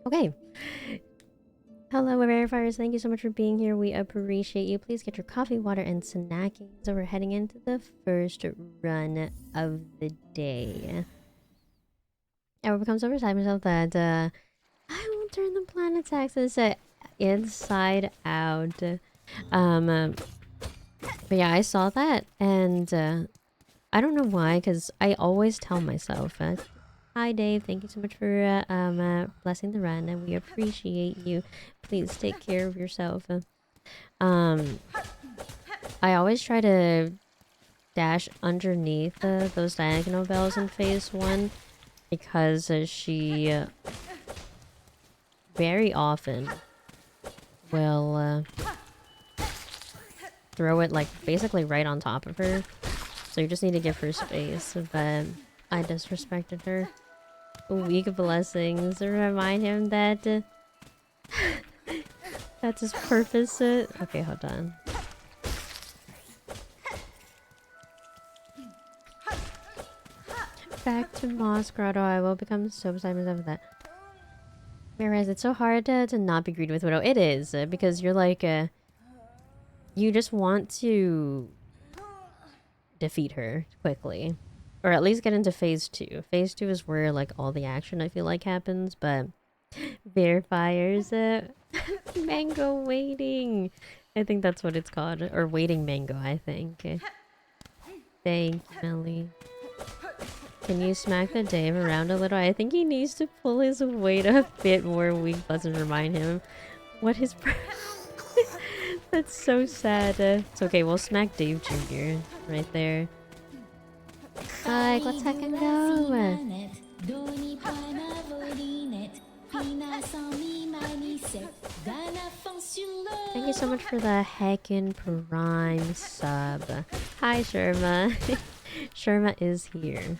Okay. Hello, verifiers. Thank you so much for being here. We appreciate you. Please get your coffee, water, and snacking. So we're heading into the first run of the day. It becomes over time myself that I will turn the planet's axis inside out. But yeah, I saw that, and I don't know why, because I always tell myself, hi Dave, thank you so much for blessing the run, and we appreciate you. Please take care of yourself. I always try to dash underneath those diagonal bells in phase 1, because she very often will throw it like basically right on top of her. So you just need to give her space, but I disrespected her. Weak blessings. Remind him that that's his purpose. Okay, hold on. Back to Moss Grotto. I will become so beside myself with that. Whereas it's so hard to not be greedy with Widow. It is, because you're like, you just want to defeat her quickly. Or at least get into phase 2. Phase 2 is where like all the action I feel like happens, but verifiers, mango waiting. I think that's what it's called. Or waiting mango, I think. Thank you, Melly. Can you smack the Dave around a little? I think he needs to pull his weight a bit more. Weak blessings remind him what his that's so sad. It's okay, we'll smack Dave Jr. right there. Like, let's heck and go. Thank you so much for the heckin' prime sub. Hi, Sherma. Sherma is here.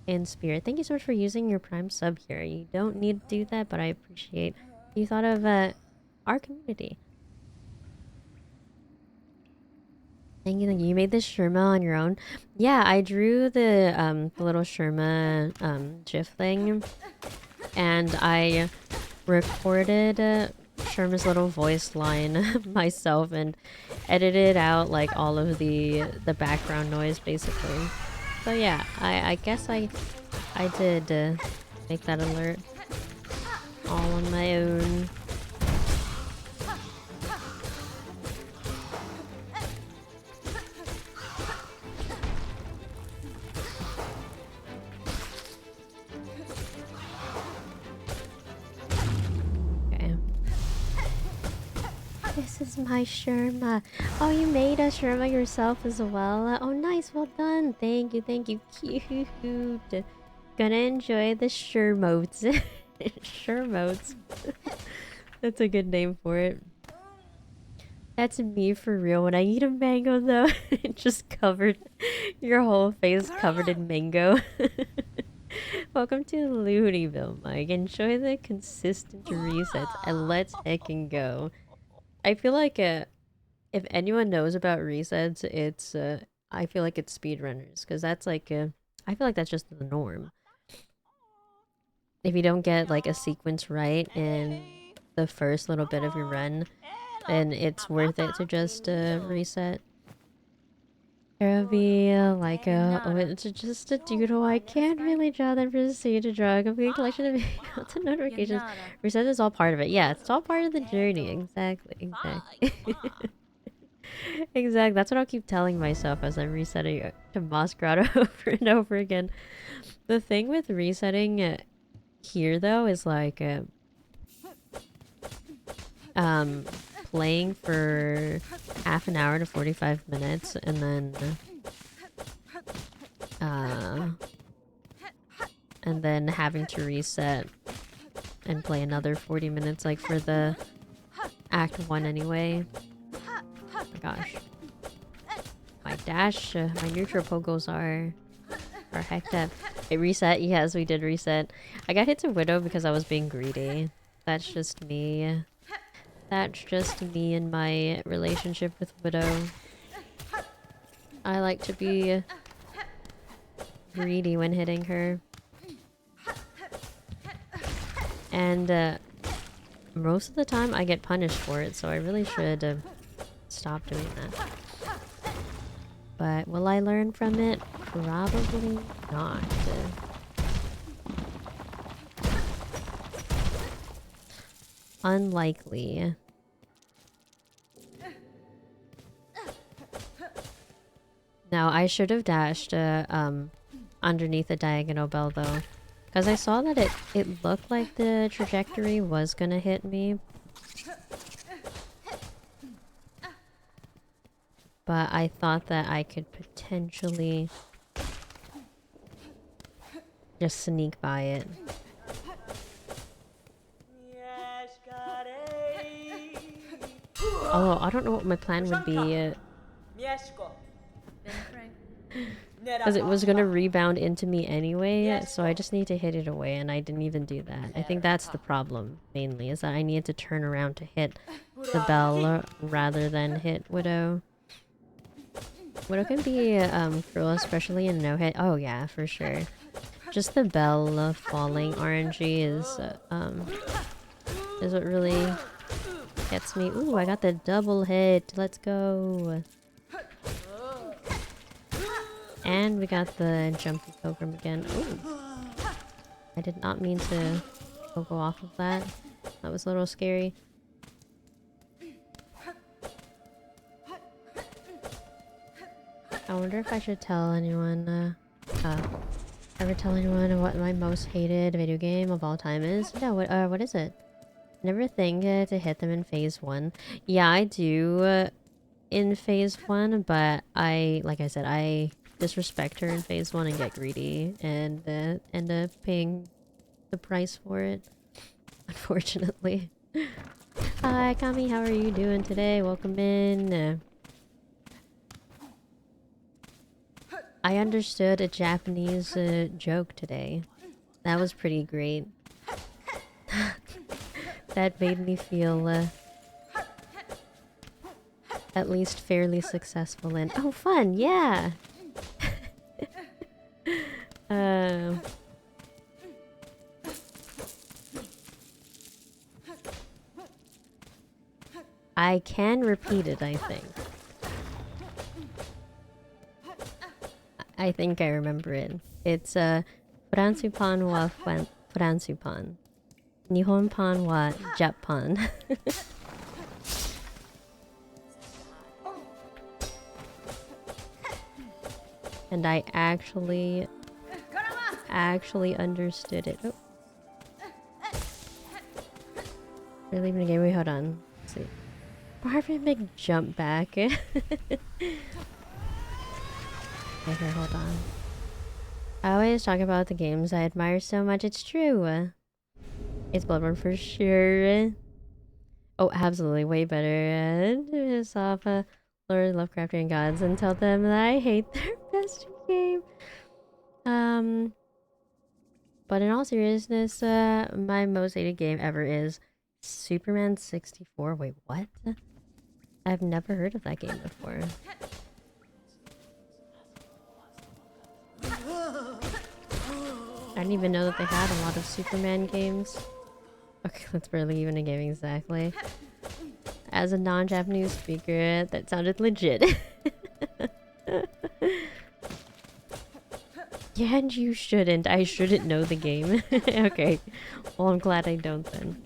In spirit. Thank you so much for using your prime sub here. You don't need to do that, but I appreciate you thought of our community. Thank you. You made this Sherma on your own? Yeah, I drew the little Sherma GIF thing, and I recorded Sherma's little voice line myself and edited out like all of the background noise basically. So yeah, I guess I did make that alert all on my own. Okay. This is my Sherma. Oh, you made a Sherma yourself as well? Oh, nice. Well done. Thank you. Thank you. Cute. Gonna enjoy the Shermotes. Shermotes. That's a good name for it. That's me for real. When I eat a mango, though, it just covered your whole face covered in mango. Welcome to Looneyville, Mike. Enjoy the consistent resets and let's heckin' go. I feel like if anyone knows about resets, it's I feel like it's speedrunners, because that's like I feel like that's just the norm. If you don't get like a sequence right in the first little bit of your run, then it's worth it to just reset. There'll be like oh, it's just a doodle. I can't really draw them proceed to draw a complete collection of content notifications. Reset is all part of it. Yeah, it's all part of the journey. Exactly. Exactly. That's what I'll keep telling myself as I'm resetting to Moss Grotto over and over again. The thing with resetting here though is like playing for half an hour to 45 minutes and then having to reset and play another 40 minutes like for the Act 1 anyway. Oh my gosh. My dash, my neutral pogos are hecked up. It reset? Yes, we did reset. I got hit to Widow because I was being greedy. That's just me. That's just me and my relationship with Widow. I like to be greedy when hitting her. And most of the time I get punished for it, so I really should stop doing that. But will I learn from it? Probably not. Unlikely. Now, I should have dashed underneath the diagonal bell though. Because I saw that it looked like the trajectory was gonna hit me. But I thought that I could potentially just sneak by it. Although I don't know what my plan would be. Because it was gonna rebound into me anyway, so I just need to hit it away, and I didn't even do that. I think that's the problem, mainly, is that I needed to turn around to hit the bell rather than hit Widow. Widow can be cruel, especially in no-hit. Oh yeah, for sure. Just the bell falling RNG is what really gets me. Ooh, I got the double hit. Let's go. And we got the jumpy pilgrim again. Ooh. I did not mean to go off of that. That was a little scary. I wonder if I should tell anyone, ever tell anyone what my most hated video game of all time is? No, what is it? Never think to hit them in phase 1. Yeah, I do in phase 1, but like I said, I disrespect her in phase 1 and get greedy and end up paying the price for it, unfortunately. Hi Kami, how are you doing today? Welcome in. I understood a Japanese joke today. That was pretty great. That made me feel at least fairly successful in— oh, fun, yeah! I can repeat it, I think. I think I remember it. It's Fransupan wa Fransupan. Nihonpan wa Jappan. And I actually understood it. Oh. We're leaving the game. Wait, hold on. Let's see. Marvin big jump back. Okay, here, hold on. I always talk about the games I admire so much. It's true. It's Bloodborne for sure. Oh, absolutely, way better. Piss off Lord Lovecraftian gods and tell them that I hate their best game. But in all seriousness, my most hated game ever is Superman 64. Wait, what? I've never heard of that game before. I didn't even know that they had a lot of Superman games. Okay, that's barely even a game exactly. As a non-Japanese speaker, that sounded legit. Yeah, and you shouldn't. I shouldn't know the game. Okay. Well, I'm glad I don't then.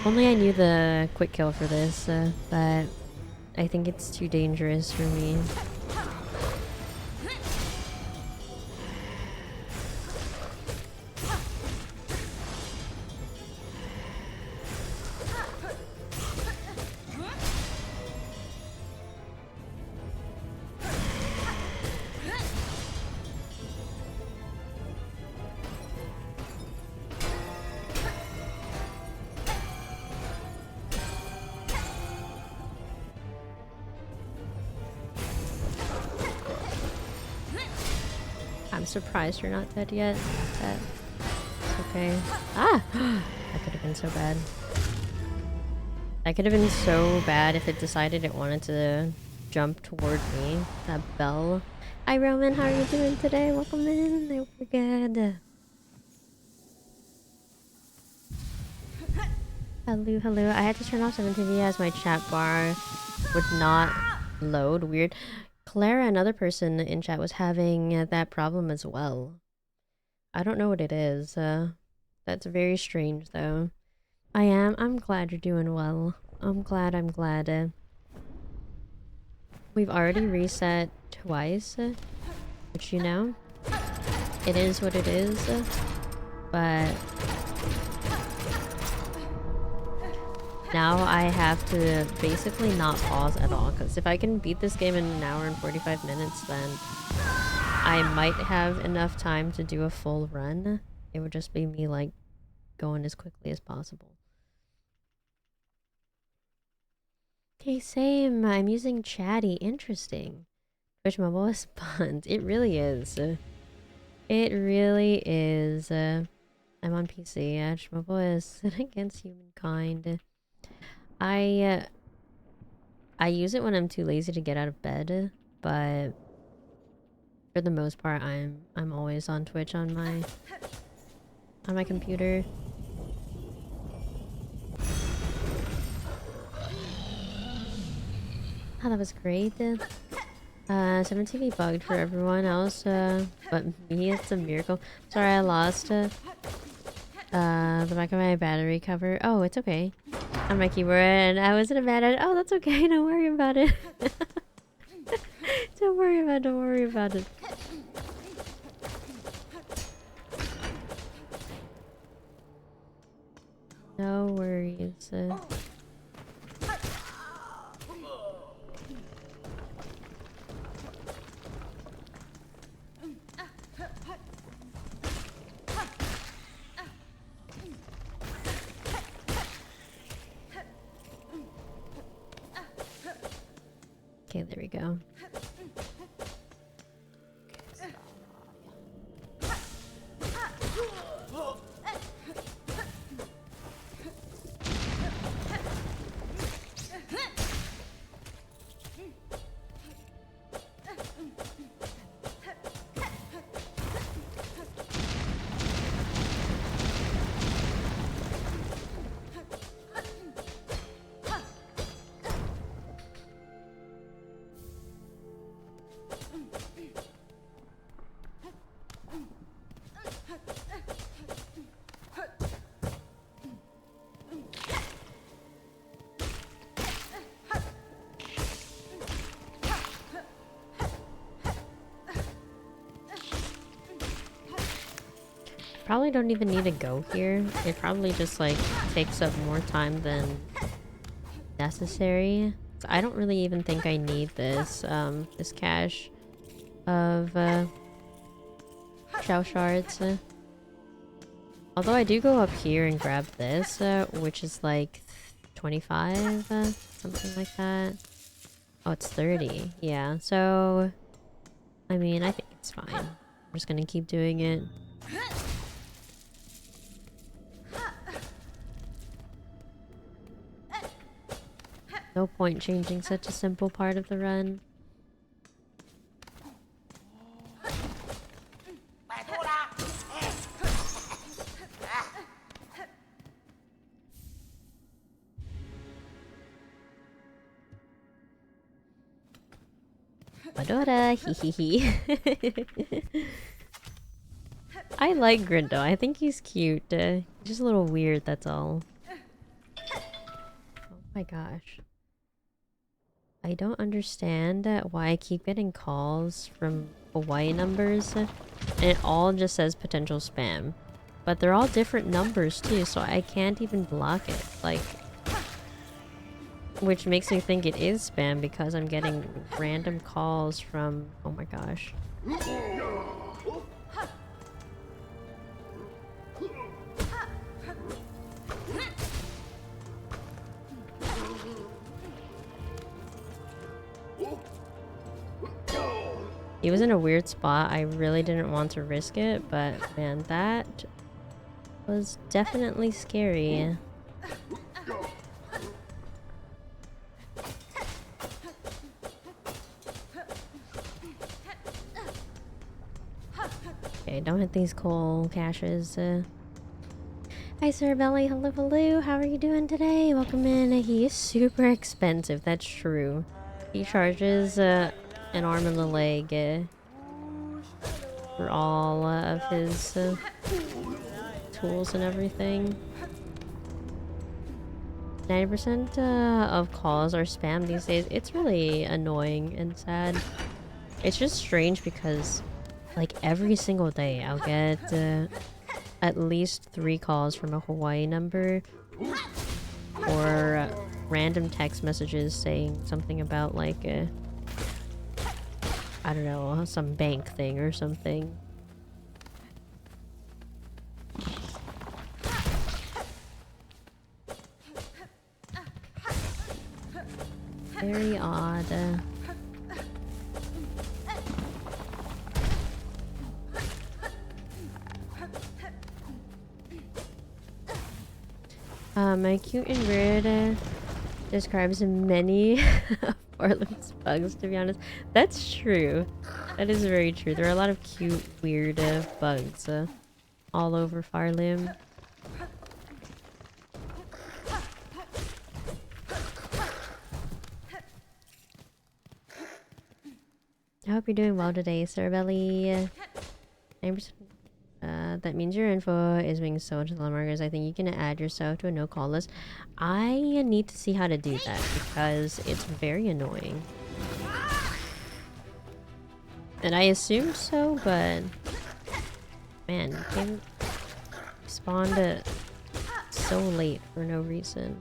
Only I knew the quick kill for this, but I think it's too dangerous for me. Surprised you're not dead yet. That's okay. Ah! That could have been so bad. That could have been so bad if it decided it wanted to jump toward me. That bell. Hi Roman, how are you doing today? Welcome in. I hope you're good. Hello, hello. I had to turn off 7TV as my chat bar would not load. Weird. Clara, another person in chat, was having that problem as well. I don't know what it is. That's very strange though. I'm glad you're doing well. I'm glad. We've already reset twice, which you know, it is what it is, but now I have to basically not pause at all, because if I can beat this game in an hour and 45 minutes, then I might have enough time to do a full run. It would just be me like going as quickly as possible. Okay, same. I'm using Chatty. Interesting. Twitch Mobile is fun. It really is. It really is. I'm on PC. Twitch Mobile is against humankind. I use it when I'm too lazy to get out of bed, but for the most part, I'm always on Twitch on my computer. Oh, that was great. 7TV bugged for everyone else, but me, it's a miracle. Sorry, I lost the back of my battery cover. Oh, it's okay. On my keyboard, and I was in a bad edit. Oh, that's okay. Don't worry about it. Don't worry about it. No worries. Okay, there we go. Probably don't even need to go here. It probably just like takes up more time than necessary. So I don't really even think I need this this cache of shell shards. Although I do go up here and grab this, which is like 25, something like that. Oh, it's 30. Yeah, so I mean, I think it's fine. I'm just gonna keep doing it. No point changing such a simple part of the run. Madora, hehehe. I like Grindo. I think he's cute. He's just a little weird, that's all. Oh my gosh. I don't understand why I keep getting calls from Hawaii numbers, and it all just says potential spam. But they're all different numbers too, so I can't even block it. Like, which makes me think it is spam because I'm getting random calls from... Oh my gosh. He was in a weird spot. I really didn't want to risk it, but man, that was definitely scary. Okay, don't hit these coal caches. Hi, Sir Belly. Hello, hello. How are you doing today? Welcome in. He is super expensive. That's true. He charges an arm and a leg for all of his tools and everything. 90% of calls are spam these days. It's really annoying and sad. It's just strange because, like, every single day I'll get at least 3 calls from a Hawaii number or random text messages saying something about, like, I don't know, some bank thing or something. Very odd. My cute and weird describes many of Portland's bugs, to be honest. That's true. That is very true. There are a lot of cute, weird bugs all over Farlim. I hope you're doing well today, Sir Belly. 9%. That means your info is being sold to the markers. I think you can add yourself to a no-call list. I need to see how to do that because it's very annoying. And I assumed so, but man, game spawned so late for no reason.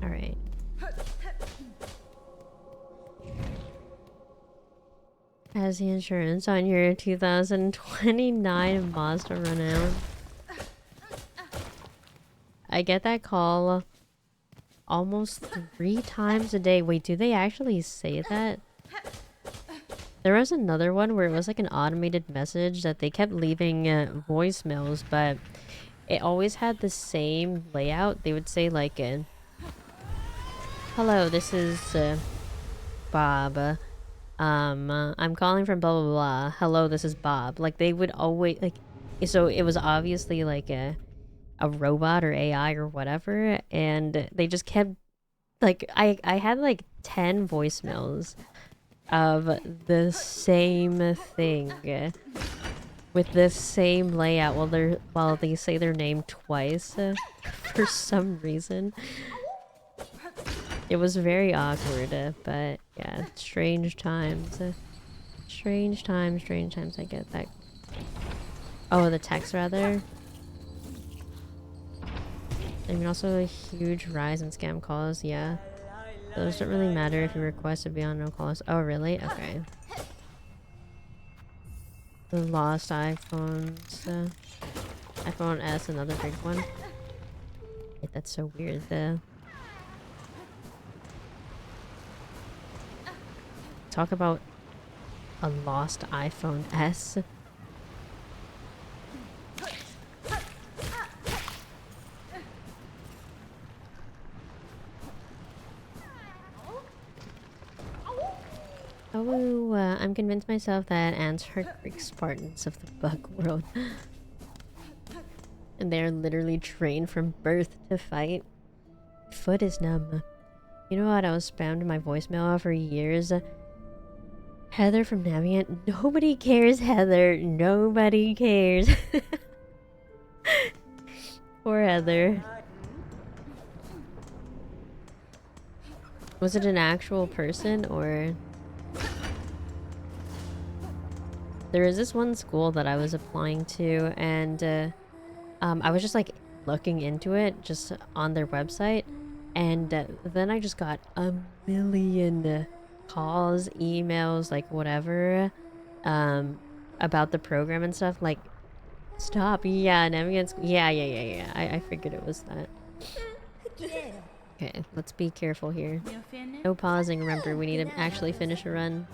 Alright. Has the insurance on your 2029 Mazda run out? I get that call almost 3 times a day. Wait, do they actually say that? There was another one where it was like an automated message that they kept leaving voicemails, but it always had the same layout. They would say like, hello, this is Bob. I'm calling from blah blah blah. Hello, this is Bob. Like they would always like, so it was obviously like a robot or AI or whatever, and they just kept like I had like 10 voicemails of the same thing with the same layout while they say their name twice for some reason. It was very awkward, but yeah, strange times. Strange times, I get that. Oh, the text rather. I mean, also a huge rise in scam calls, yeah. Those don't really matter if you request to be on no calls. Oh, really? Okay. The lost iPhones. iPhone S, another big one. Wait, that's so weird. Talk about a lost iPhone S. Oh, I'm convinced myself that ants are Greek Spartans of the bug world. And they're literally trained from birth to fight. Foot is numb. You know what? I was spammed in my voicemail for years. Heather from Navient. Nobody cares, Heather. Nobody cares. Poor Heather. Was it an actual person or... There is this one school that I was applying to, and I was just like looking into it just on their website, and then I just got a million calls, emails, like whatever, about the program and stuff. Like, stop. Yeah, Navigant. Yeah. I figured it was that. Okay, let's be careful here. No pausing. Remember, we need to actually finish a run.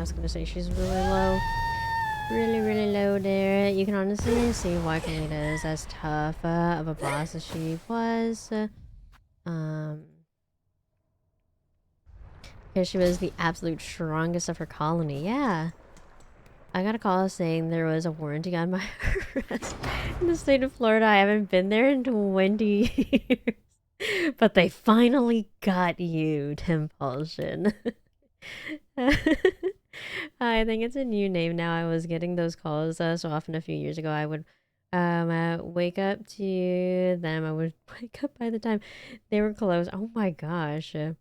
was gonna say she's really low. Really low there. You can honestly see why Kalita is as tough of a boss as she was. Because she was the absolute strongest of her colony. Yeah. I got a call saying there was a warranty on my arrest in the state of Florida. I haven't been there in 20 years. But they finally got you, Timpulsion. I think it's a new name now. I was getting those calls so often a few years ago. I would wake up to them. I would wake up by the time they were closed. Oh my gosh. You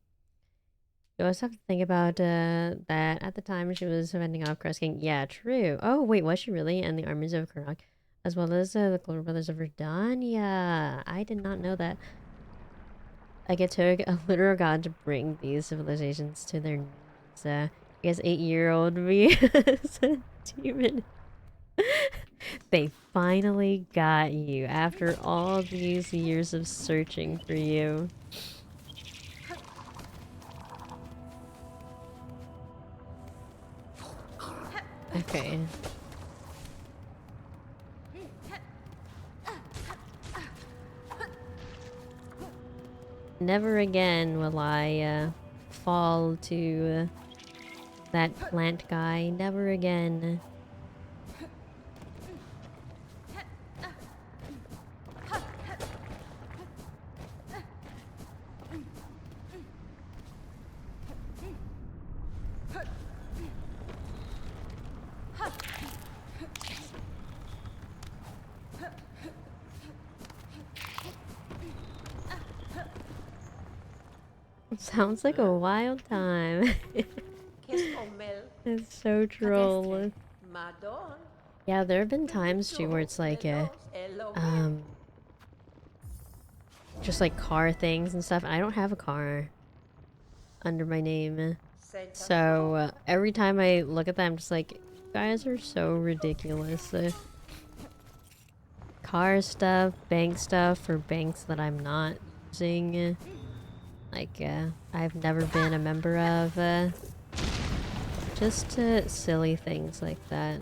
also have to think about that at the time she was fending off Crest King. Yeah, true. Oh, wait, was she really? And the armies of Karak, as well as the Clover Brothers of Verdun? Yeah, I did not know that. Like, it took a literal god to bring these civilizations to their knees. I guess 8-year-old me as a demon. They finally got you after all these years of searching for you. Okay. Never again will I fall to that plant guy. Never again. Sounds like a wild time. It's so troll. Yeah, there have been times too where it's like just like car things and stuff. I don't have a car under my name. So every time I look at that, I'm just like, you guys are so ridiculous. Car stuff, bank stuff for banks that I'm not using. Like, I've never been a member of. Just silly things like that.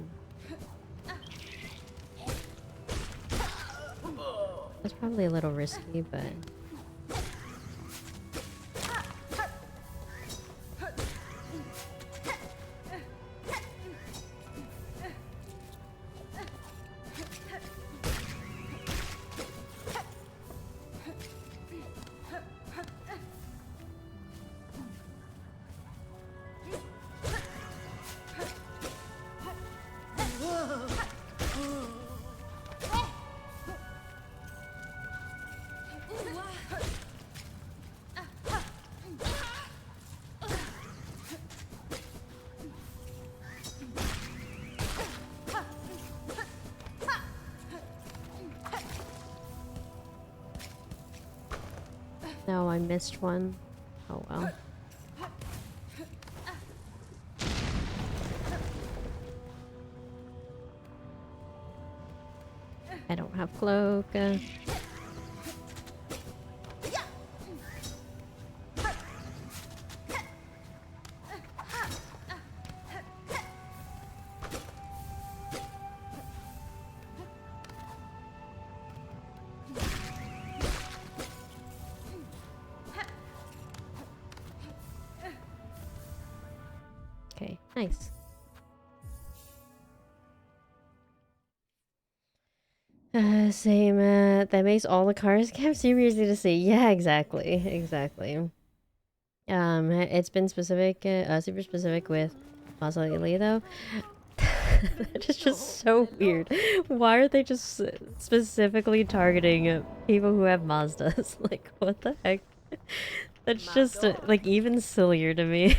That's probably a little risky, but... No, I missed one. Oh well. I don't have cloak. Okay, nice. Same, that makes all the cars camp super easy to see. Yeah, exactly, exactly. It's been specific, super specific with Mazda Italy though. It's just so weird. Why are they just specifically targeting people who have Mazdas? Like, what the heck? That's just, like, even sillier to me.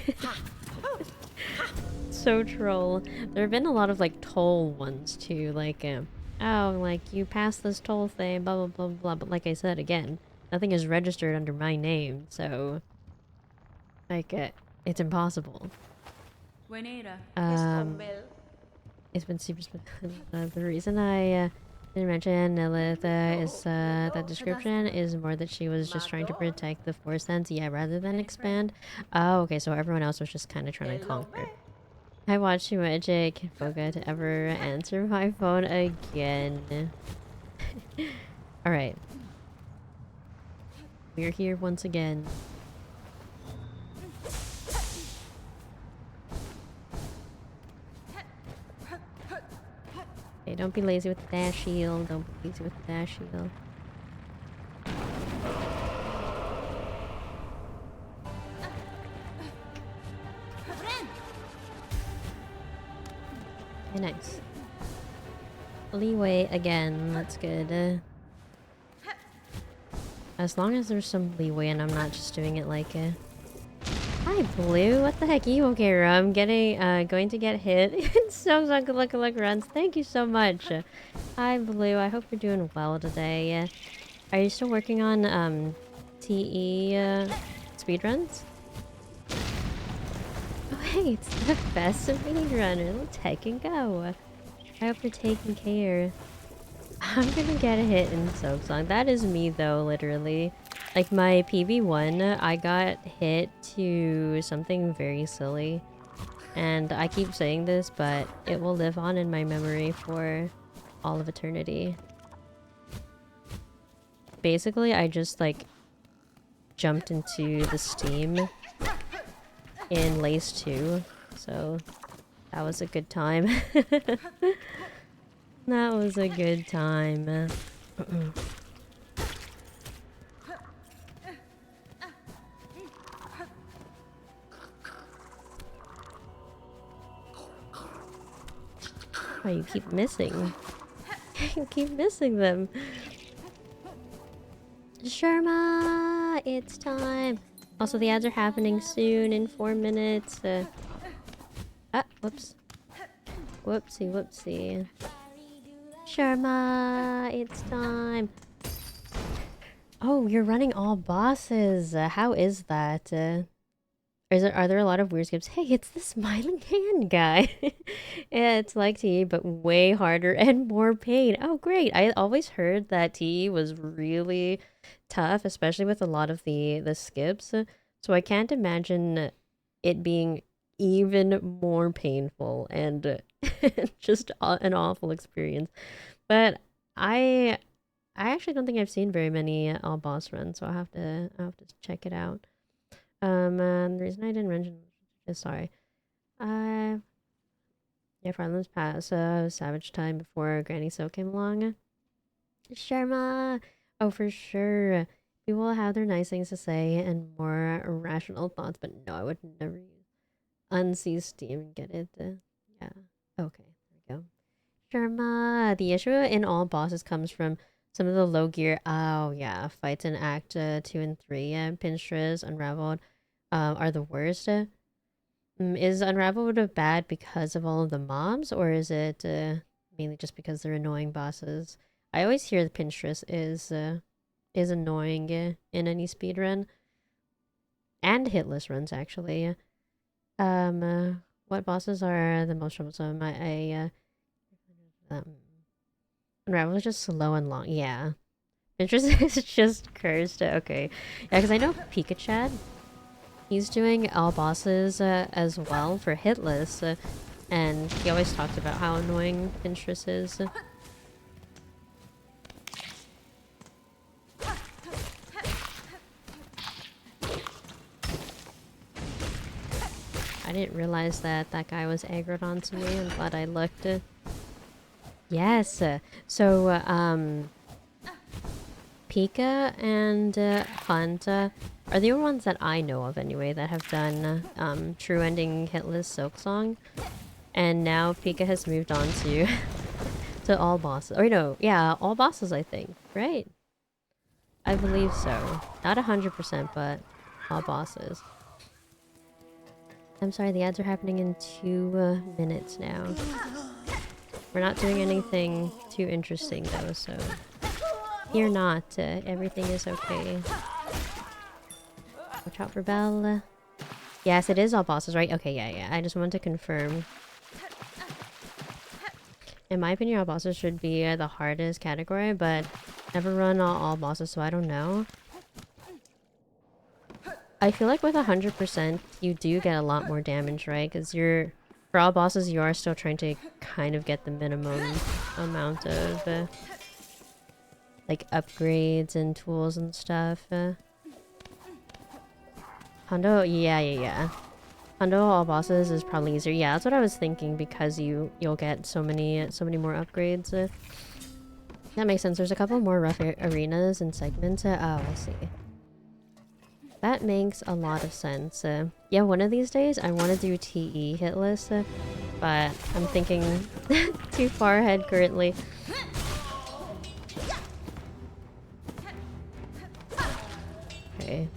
So troll. There have been a lot of, like, toll ones, too. Like, oh, like, you passed this toll thing, blah, blah, blah, blah. But like I said, again, nothing is registered under my name, so... Like, it's impossible. It's been super the reason I didn't mention Lilith is that description is more that she was just trying to protect the Force Sense, yeah, rather than expand. Oh, okay, so everyone else was just kind of trying to conquer. I watched too much Foga to ever answer my phone again. Alright. We're here once again. Okay, don't be lazy with the dash shield. Don't be lazy with the dash shield. Okay, nice. Leeway again. That's good. As long as there's some leeway and I'm not just doing it like a... Hi, Blue. What the heck? You okay, I'm getting, going to get hit. It's so good luck runs. Thank you so much. Hi, Blue. I hope you're doing well today. Are you still working on, TE, speedruns? Oh, hey, it's the best speedrunner. Let's heck and go. I hope you're taking care. I'm gonna get a hit in Silksong. That is me though, literally. Like my PB1, I got hit to something very silly. And I keep saying this, but it will live on in my memory for all of eternity. Basically, I just like jumped into the steam in Lace 2. So that was a good time. That was a good time. Oh, you keep missing. You keep missing them. Sherma! It's time! Also, the ads are happening soon in 4 minutes. Whoops. Whoopsie, whoopsie. Sharma, it's time. Oh, you're running all bosses. How is that? Are there a lot of weird skips? Hey, it's the smiling hand guy. Yeah, it's like TE, but way harder and more pain. Oh, great. I always heard that TE was really tough, especially with a lot of the skips. So I can't imagine it being even more painful and just an awful experience. But I actually don't think I've seen very many all boss runs, so I'll have to check it out. The reason I didn't mention is sorry. Yeah, Farland's Pass, Savage Time before Granny So came along. Sharma! Oh, for sure. People will have their nice things to say and more rational thoughts, but no, I would never unsee Steam and get it. Yeah. Okay, there we go. Sharma! The issue in all bosses comes from some of the low gear. Oh, yeah. Fights in Act 2 and 3. Pinstress, Unraveled are the worst. Is Unraveled bad because of all of the mobs, or is it mainly just because they're annoying bosses? I always hear the Pinstress is annoying in any speedrun. And hitless runs, actually. What bosses are the most troublesome? Unravel is just slow and long. Yeah. Pinterest is just cursed. Okay. Yeah, because I know PikaChad. He's doing all bosses as well for Hitless. And he always talks about how annoying Pinterest is. I didn't realize that that guy was aggroed onto me. I'm glad I looked. Yes. So, Pika and Hunt are the only ones that I know of anyway that have done true ending hitless Silksong. And now Pika has moved on to to all bosses. Or no, yeah, all bosses I think, right? I believe so. Not 100%, but all bosses. I'm sorry, the ads are happening in 2 minutes now. We're not doing anything too interesting though, so fear not. Everything is okay. Watch out for Belle. Yes, it is all bosses, right? Okay, yeah. I just wanted to confirm. In my opinion, all bosses should be the hardest category, but never run all bosses, so I don't know. I feel like with 100%, you do get a lot more damage, right? Because you're For all bosses, you are still trying to kind of get the minimum amount of like upgrades and tools and stuff. Hondo, yeah. Hondo all bosses is probably easier. Yeah, that's what I was thinking because you'll get so many more upgrades. That makes sense. There's a couple more rough arenas and segments. Oh, I see. That makes a lot of sense. Yeah, one of these days I want to do TE Hitless, but I'm thinking too far ahead currently. Okay.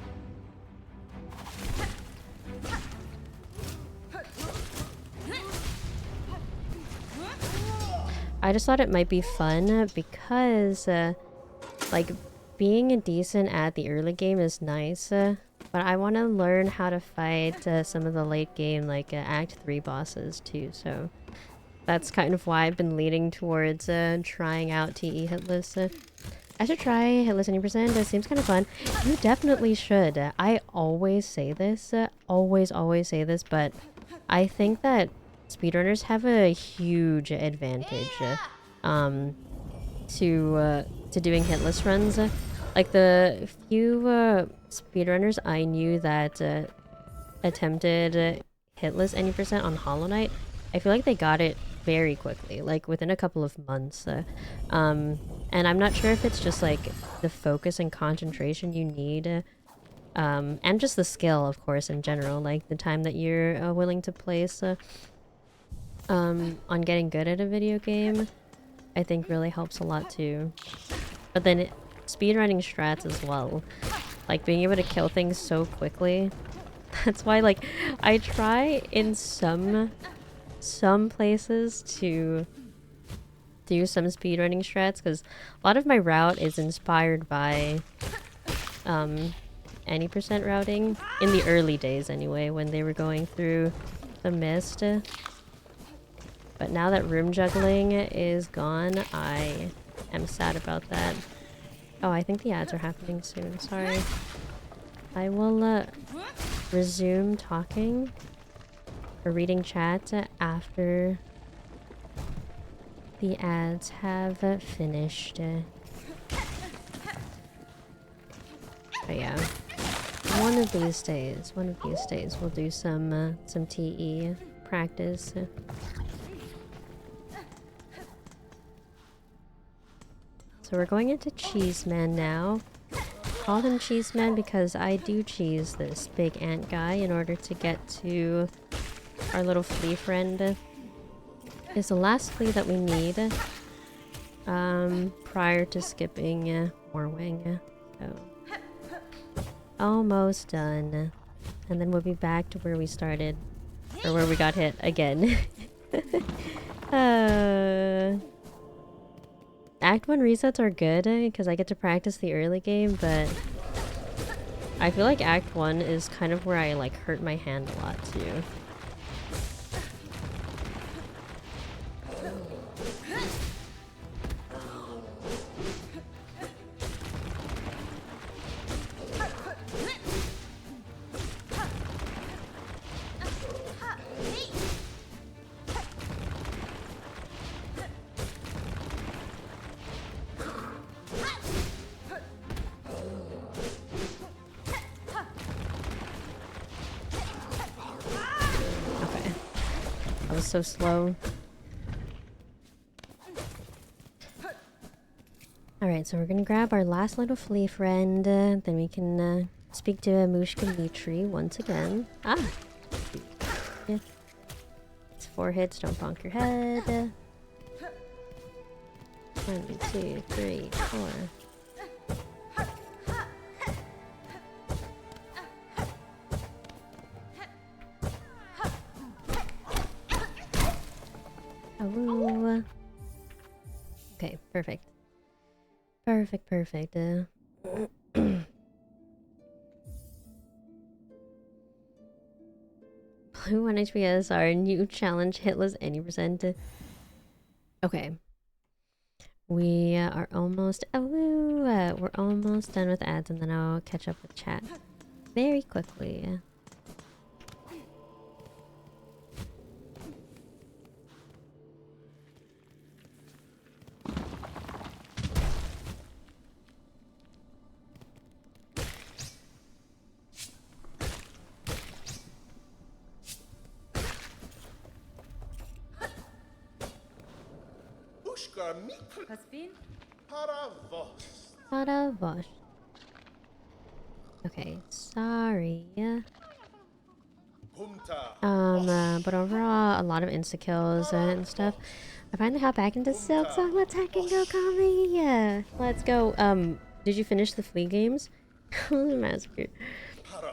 I just thought it might be fun because, like, being decent at the early game is nice, but I want to learn how to fight some of the late game, like, Act 3 bosses too, so that's kind of why I've been leaning towards trying out TE Hitless. I should try Hitless 90%, it seems kind of fun. You definitely should. I always say this, always say this, but I think that speedrunners have a huge advantage to doing hitless runs. Like the few speedrunners I knew that attempted hitless any percent on Hollow Knight, I feel like they got it very quickly, like within a couple of months. And I'm not sure if it's just like the focus and concentration you need, and just the skill, of course, in general, like the time that you're willing to place on getting good at a video game, I think really helps a lot too. But then speedrunning strats as well, like being able to kill things so quickly. That's why, like, I try in some places to do some speedrunning strats, because a lot of my route is inspired by any percent routing in the early days anyway, when they were going through the mist. But now that room juggling is gone, I am sad about that. Oh, I think the ads are happening soon. Sorry. I will resume talking or reading chat after the ads have finished. But yeah, one of these days we'll do some TE practice. So we're going into Cheeseman now. Call him Cheeseman because I do cheese this big ant guy in order to get to our little flea friend. It's the last flea that we need prior to skipping Morwing. So almost done. And then we'll be back to where we started. Or where we got hit again. Act 1 resets are good because I get to practice the early game, but I feel like Act 1 is kind of where I like hurt my hand a lot too. So slow. Alright, so we're gonna grab our last little flea friend, then we can speak to Mushka Mitri once again. Ah! Yeah. It's 4 hits, don't bonk your head. 1, 2, 3, 4. Oh. Okay, perfect. Perfect. Blue 1 HPS, our new challenge, hitless any percent. Okay. We are almost... we're almost done with ads, and then I'll catch up with chat very quickly. Paravosh. Okay, sorry. But overall, a lot of insta kills and stuff. I finally hop back into Silksong. Let's heck and go, Kami. Yeah, let's go. Did you finish the flea games? Massacre.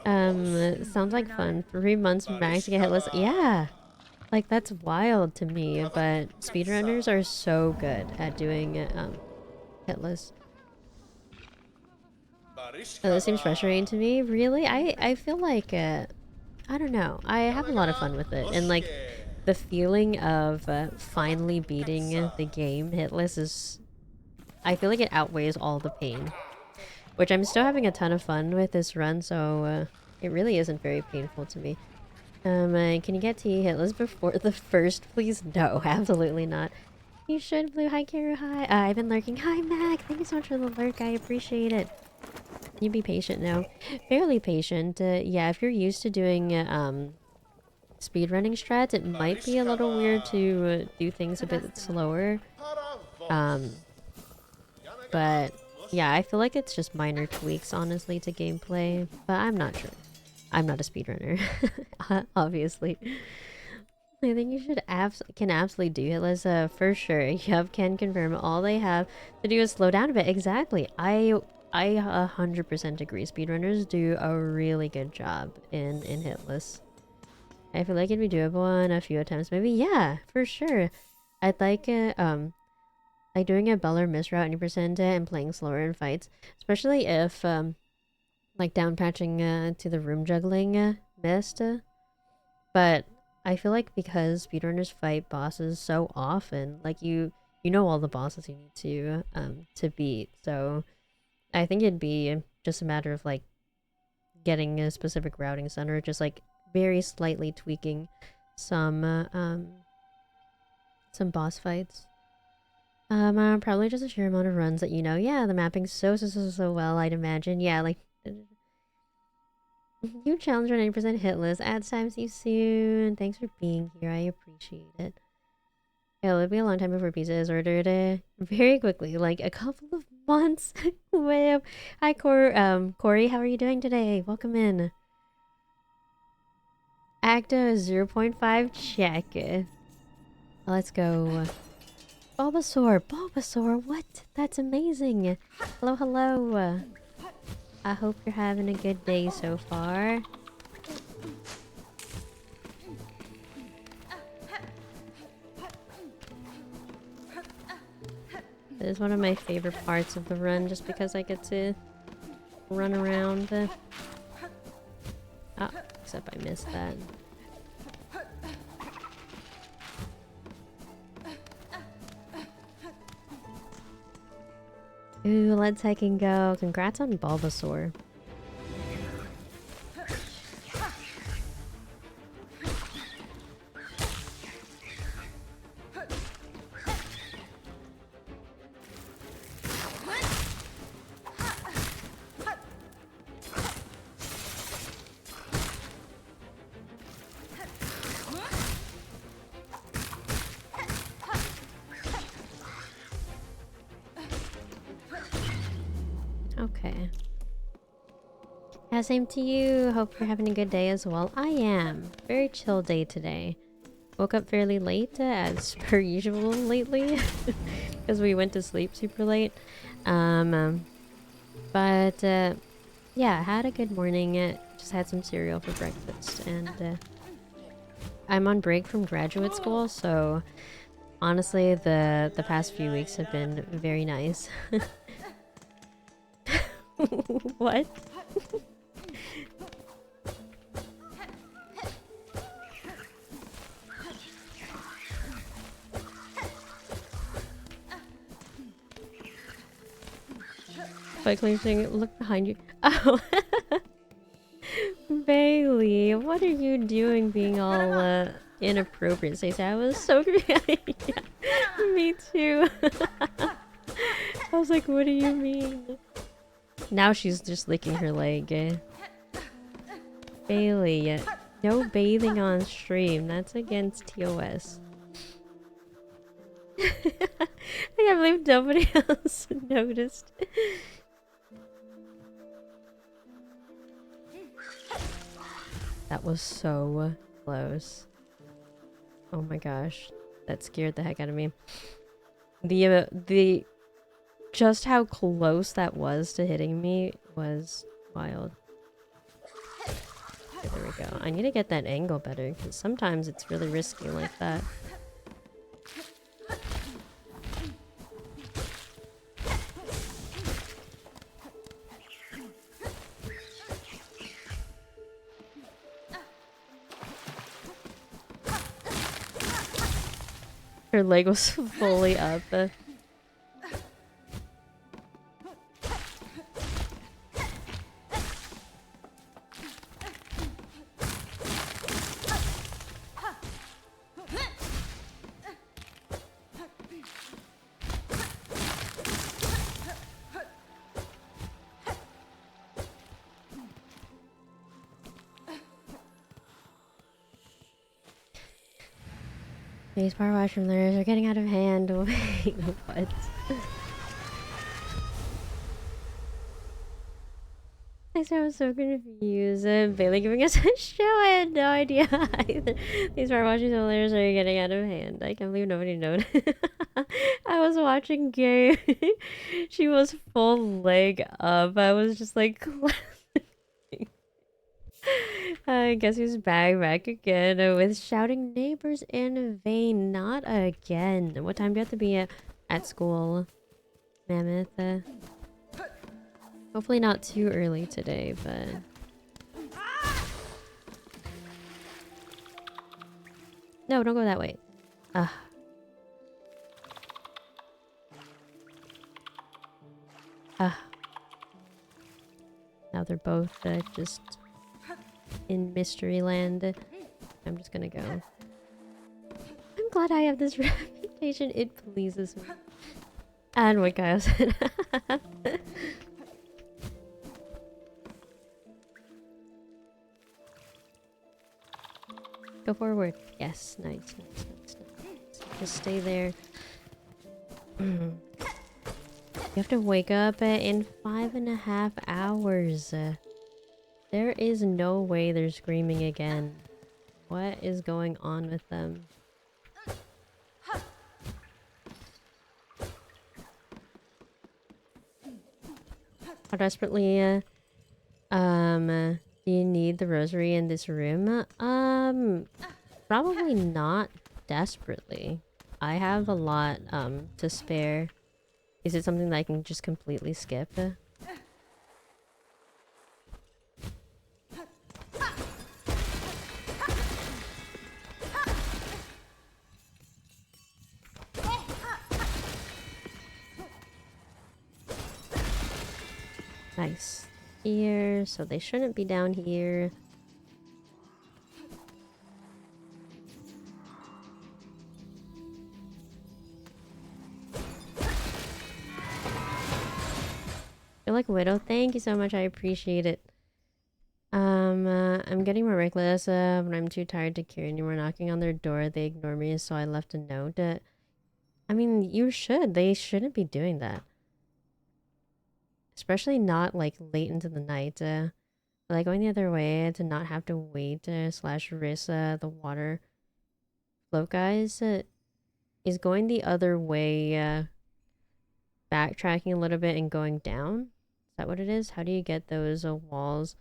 Sounds like fun. 3 months max to get hitless. Yeah, like that's wild to me. But speedrunners are so good at doing hitless. Oh, this seems frustrating to me. Really, I feel like I don't know. I have a lot of fun with it, and like the feeling of finally beating the game hitless is. I feel like it outweighs all the pain, which I'm still having a ton of fun with this run. So it really isn't very painful to me. Can you get to hitless before the first, please? No, absolutely not. You should, Blue. Hi, Karu. Hi. I've been lurking. Hi, Mac. Thank you so much for the lurk. I appreciate it. You be patient now. Fairly patient. Yeah, if you're used to doing speedrunning strats, it might be a little weird to do things a bit slower. But yeah, I feel like it's just minor tweaks, honestly, to gameplay. But I'm not sure. I'm not a speedrunner, obviously. I think you should can absolutely do it, Liz. For sure. Yup, can confirm. All they have to do is slow down a bit. Exactly. I 100% agree. Speedrunners do a really good job in hitless. I feel like it'd be doable in a few attempts. Maybe, yeah, for sure. I'd like doing a Beller miss route 90% and playing slower in fights, especially if like down patching to the room juggling missed. But I feel like because speedrunners fight bosses so often, like you know all the bosses you need to beat. So I think it'd be just a matter of like getting a specific routing center, just like very slightly tweaking some boss fights. Probably just a sheer amount of runs that you know. Yeah, the mapping's so well, I'd imagine. Yeah, like you challenge 90% hitless. Ad time, see you soon. Thanks for being here. I appreciate it. Yeah, it'll be a long time before pizza is ordered. Very quickly, like a couple of months. Wow. Hi, Corey. How are you doing today? Welcome in. Acta 0.5 check. Let's go. Bulbasaur, what? That's amazing. Hello. I hope you're having a good day so far. This is one of my favorite parts of the run, just because I get to run around. Oh, except I missed that. Ooh, let's hike and go. Congrats on Bulbasaur. Okay. Yeah, same to you. Hope you're having a good day as well. I am. Very chill day today. Woke up fairly late, as per usual lately. Because we went to sleep super late. Yeah, had a good morning. Just had some cereal for breakfast. And I'm on break from graduate school, so honestly, the past few weeks have been very nice. What? By clenching, look behind you. Oh, Bailey, what are you doing being all inappropriate? Say, I was so yeah, me too. I was like, what do you mean? Now she's just licking her leg. Bailey, no bathing on stream. That's against TOS. I can't believe nobody else noticed. That was so close. Oh my gosh. That scared the heck out of me. The just how close that was to hitting me was wild. Okay, there we go. I need to get that angle better because sometimes it's really risky like that. Her leg was fully up. These power washroom layers are getting out of hand. Wait, what? I was so confused. Bailey giving us a show. I had no idea either. These power washroom layers are getting out of hand. I can't believe nobody noticed. I was watching Gay. She was full leg up. I was just like... I guess he's back again with shouting neighbors in vain. Not again. What time do you have to be at school, Mammoth? Hopefully not too early today, but... No, don't go that way. Ugh. Now they're both just... in mystery land. I'm just gonna go. I'm glad I have this reputation. It pleases me. And what Kyle said. Go forward. Yes, nice. Just stay there. You have to wake up in 5.5 hours. There is no way they're screaming again. What is going on with them? How desperately, do you need the rosary in this room? Probably not desperately. I have a lot, to spare. Is it something that I can just completely skip? Nice. Here, so they shouldn't be down here. You're like Widow. Thank you so much. I appreciate it. I'm getting more reckless when I'm too tired to care anymore. Knocking on their door, they ignore me, so I left a note. I mean, you should. They shouldn't be doing that. Especially not like late into the night. Like going the other way to not have to wait slash risk the water float guys is going the other way, backtracking a little bit and going down. Is that what it is? How do you get those walls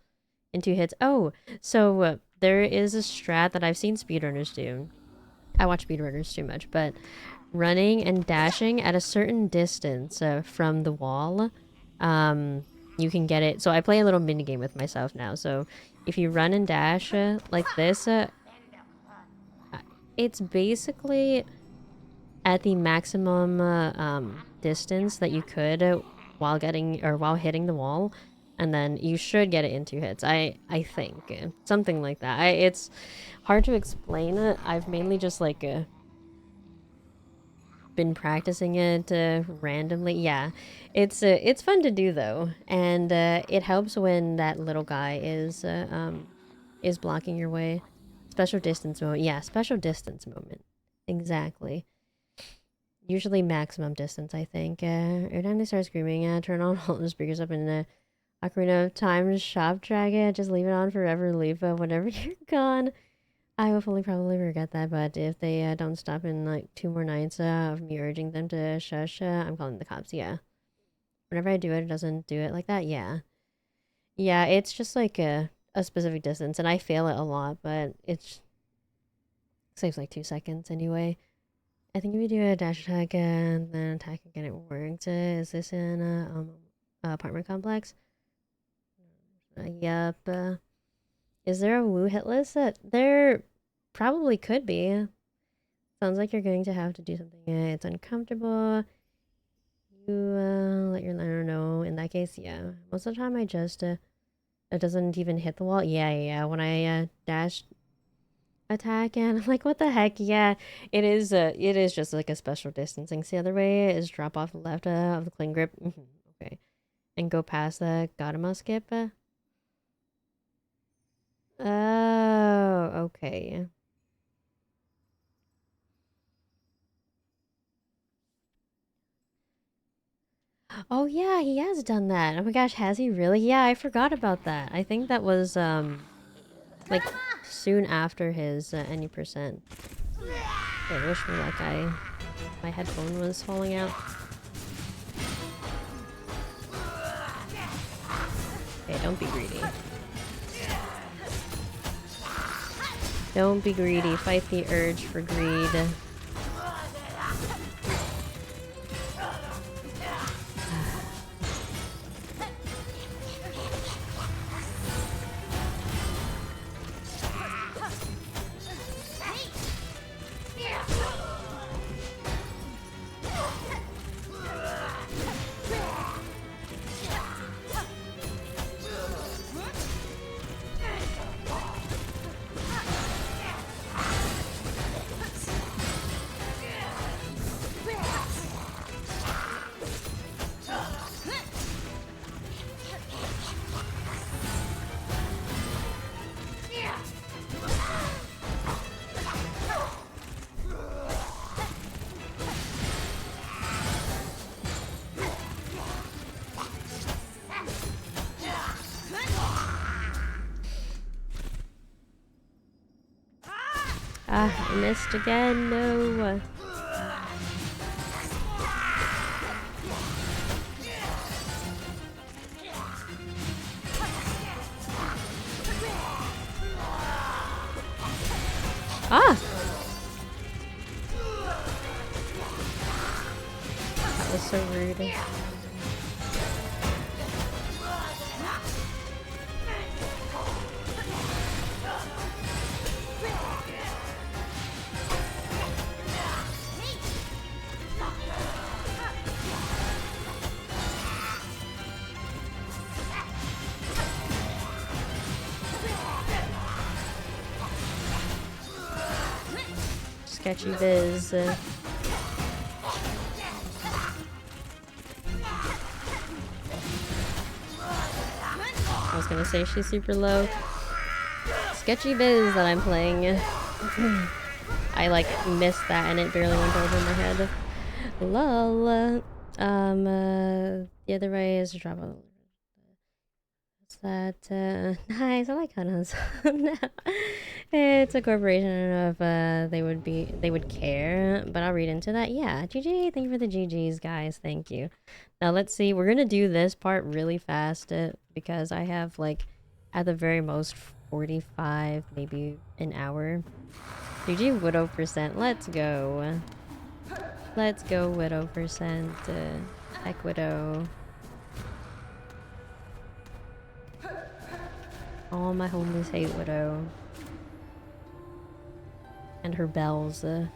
into hits? Oh, so there is a strat that I've seen speedrunners do. I watch speedrunners too much, but running and dashing at a certain distance from the wall, you can get it. So I play a little mini game with myself now. So if you run and dash like this, it's basically at the maximum distance that you could while hitting the wall, and then you should get it in 2 hits. I think something like that. It's hard to explain it. I've mainly just like been practicing it randomly. Yeah, it's fun to do though, and it helps when that little guy is blocking your way. Special distance moment. Yeah, special distance moment. Exactly. Usually maximum distance, I think. Every time they start screaming, turn on all the speakers up in the Ocarina of Time shop dragon. Just leave it on forever, leave whenever you're gone. I will fully probably forget that, but if they don't stop in like 2 more nights of me urging them to shush, I'm calling the cops, yeah. Whenever I do it, it doesn't do it like that, yeah. Yeah, it's just like a specific distance, and I fail it a lot, but it saves like 2 seconds anyway. I think if you do a dash attack and then attack again, it works. Is this in a apartment complex? Yep. Is there a woo hitless? There probably could be. Sounds like you're going to have to do something. It's uncomfortable. You let your learner know. In that case, yeah. Most of the time, I just it doesn't even hit the wall. Yeah. When I dash attack, and I'm like, what the heck? Yeah, it is just like a special distancing. So the other way is drop off the left of the cling grip. Okay, and go past the Gautama skip. Oh, okay. Oh yeah, he has done that. Oh my gosh, has he really? Yeah, I forgot about that. I think that was like soon after his any percent. Okay, wish me luck. My headphone was falling out. Okay, don't be greedy. Don't be greedy. Fight the urge for greed. Ah, I missed again. No. Ah! That was so rude. Sketchy biz. I was gonna say she's super low. Sketchy biz that I'm playing. I like missed that and it barely went over my head. Lol. The other way is to drop a. What's that? Nice. I like Hunthussl. No. It's a corporation of they would care, but I'll read into that. Yeah, GG. Thank you for the GGs, guys. Thank you. Now let's see. We're gonna do this part really fast because I have like at the very most 45, maybe an hour. GG Widow percent. Let's go. Let's go Widow percent. Heck Widow. All my homies hate Widow. And her bells. Yeah,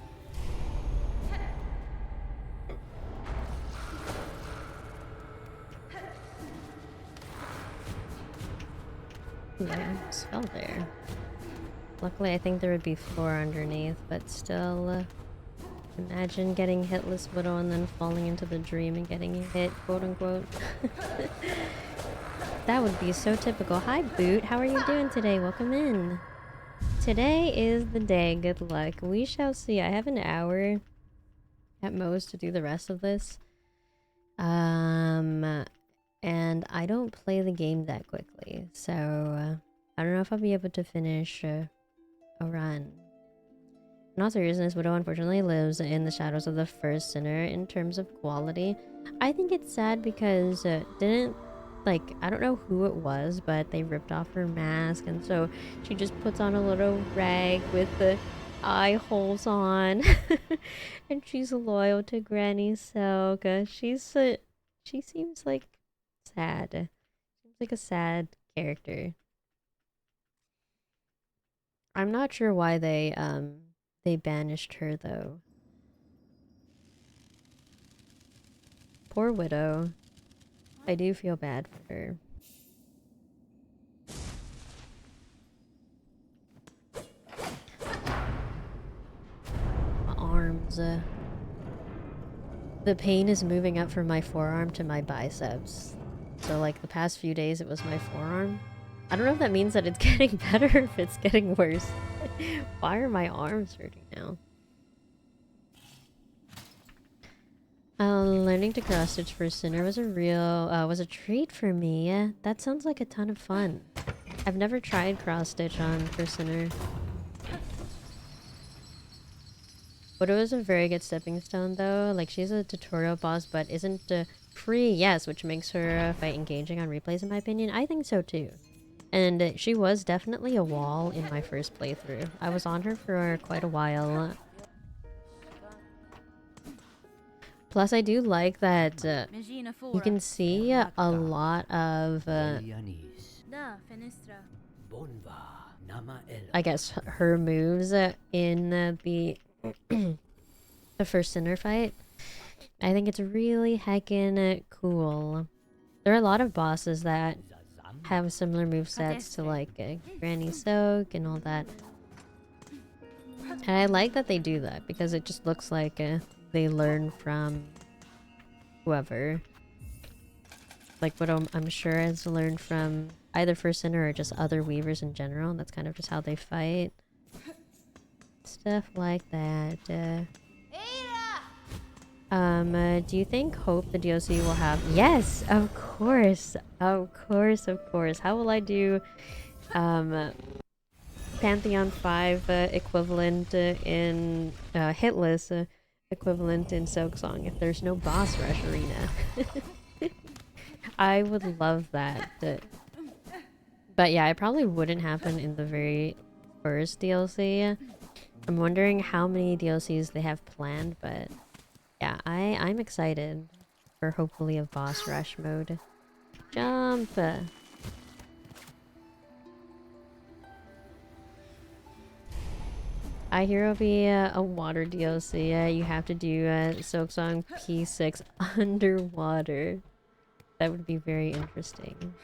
spell there. Luckily, I think there would be 4 underneath, but still, imagine getting hitless Widow and then falling into the dream and getting hit, quote unquote. That would be so typical. Hi, Boot. How are you doing today? Welcome in. Today is the day. Good luck. We shall see. I have an hour. at most to do the rest of this. And I don't play the game that quickly, so I don't know if I'll be able to finish a run. In all seriousness, Widow unfortunately lives in the shadows of the first sinner in terms of quality. I think it's sad because didn't, like, I don't know who it was, but they ripped off her mask, and so she just puts on a little rag with the eye holes on, and she's loyal to Granny Silk. She seems like sad. Seems like a sad character. I'm not sure why they banished her though. Poor Widow. I do feel bad for her. My arms. The pain is moving up from my forearm to my biceps. So like the past few days it was my forearm. I don't know if that means that it's getting better or if it's getting worse. Why are my arms hurting now? Learning to cross stitch for Sinner was a treat for me. That sounds like a ton of fun. I've never tried cross stitch on for Sinner. But it was a very good stepping stone though. Like she's a tutorial boss but isn't free, yes, which makes her fight engaging on replays in my opinion. I think so too. And she was definitely a wall in my first playthrough. I was on her for quite a while. Plus, I do like that you can see a lot of, I guess, her moves in the the first Sinner fight. I think it's really heckin' cool. There are a lot of bosses that have similar movesets to like Granny Silk and all that. And I like that they do that because it just looks like they learn from whoever. Like what I'm sure has learned from either First Sinner or just other weavers in general. And that's kind of just how they fight. Stuff like that. Do you think Hope the DLC will have? Yes, of course. Of course, of course. How will I do Pantheon 5 equivalent in Hitless equivalent in Silksong if there's no boss rush arena? I would love that. But yeah, it probably wouldn't happen in the very first DLC. I'm wondering how many DLCs they have planned, but yeah, I'm excited for hopefully a boss rush mode. Jump! I hear it'll be a water DLC. You have to do Silksong P6 underwater. That would be very interesting.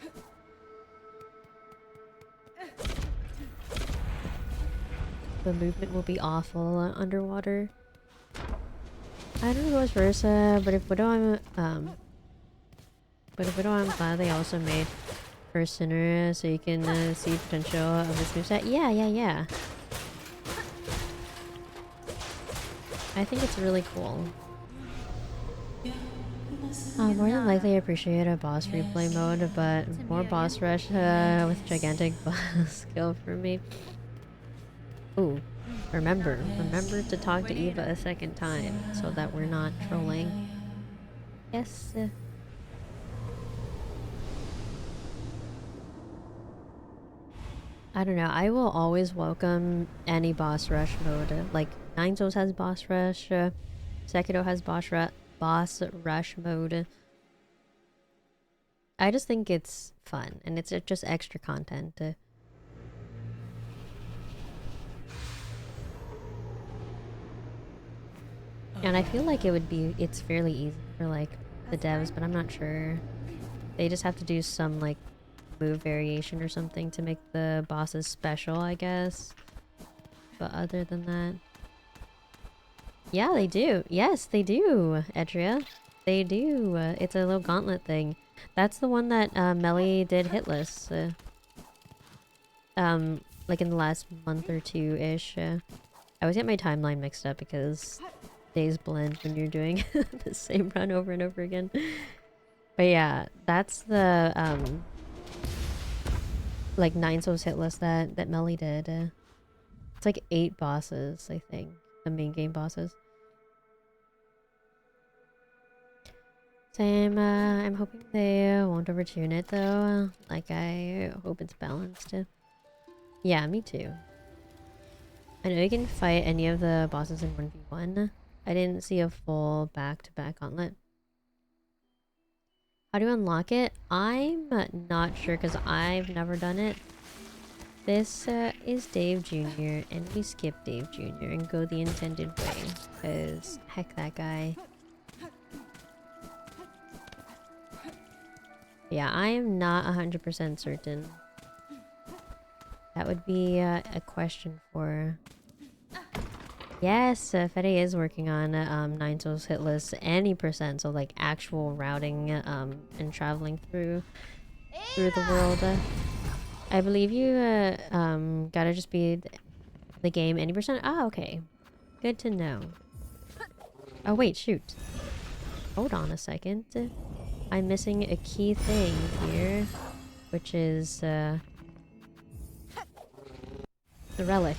The movement will be awful underwater. I don't know what's worse, but if Widow I'm glad they also made First Sinner so you can see potential of his moveset. Yeah. I think it's really cool. More than likely I appreciate a boss replay mode, but more boss rush with gigantic boss skill for me. Ooh, remember to talk to Eva a second time so that we're not trolling. Yes. I don't know, I will always welcome any boss rush mode. Like, Nine Souls has boss rush, Sekiro has boss rush mode. I just think it's fun, and it's just extra content. And I feel like it's fairly easy for like the devs, but I'm not sure. They just have to do some like move variation or something to make the bosses special, I guess. But other than that, yeah, they do. Yes, they do, Edria. They do. It's a little gauntlet thing. That's the one that Mely did Hitless. Like in the last month or two-ish. I always get my timeline mixed up because days blend when you're doing the same run over and over again. But yeah, that's the like 9 souls hitless that Mely did. It's like 8 bosses, I think, the main game bosses. Same. I'm hoping they won't overtune it though. Like I hope it's balanced. Yeah, me too. I know you can fight any of the bosses in 1v1. I didn't see a full back-to-back gauntlet. How do you unlock it? I'm not sure because I've never done it. This is Dave Jr. and we skip Dave Jr. and go the intended way. Because heck that guy. Yeah, I am not 100% certain. That would be a question for... Yes, Fede is working on 9 souls hitless any percent, so like actual routing and traveling through the world. I believe you gotta just be the game any percent. Ah, okay. Good to know. Oh wait, shoot. Hold on a second. I'm missing a key thing here, which is the relic.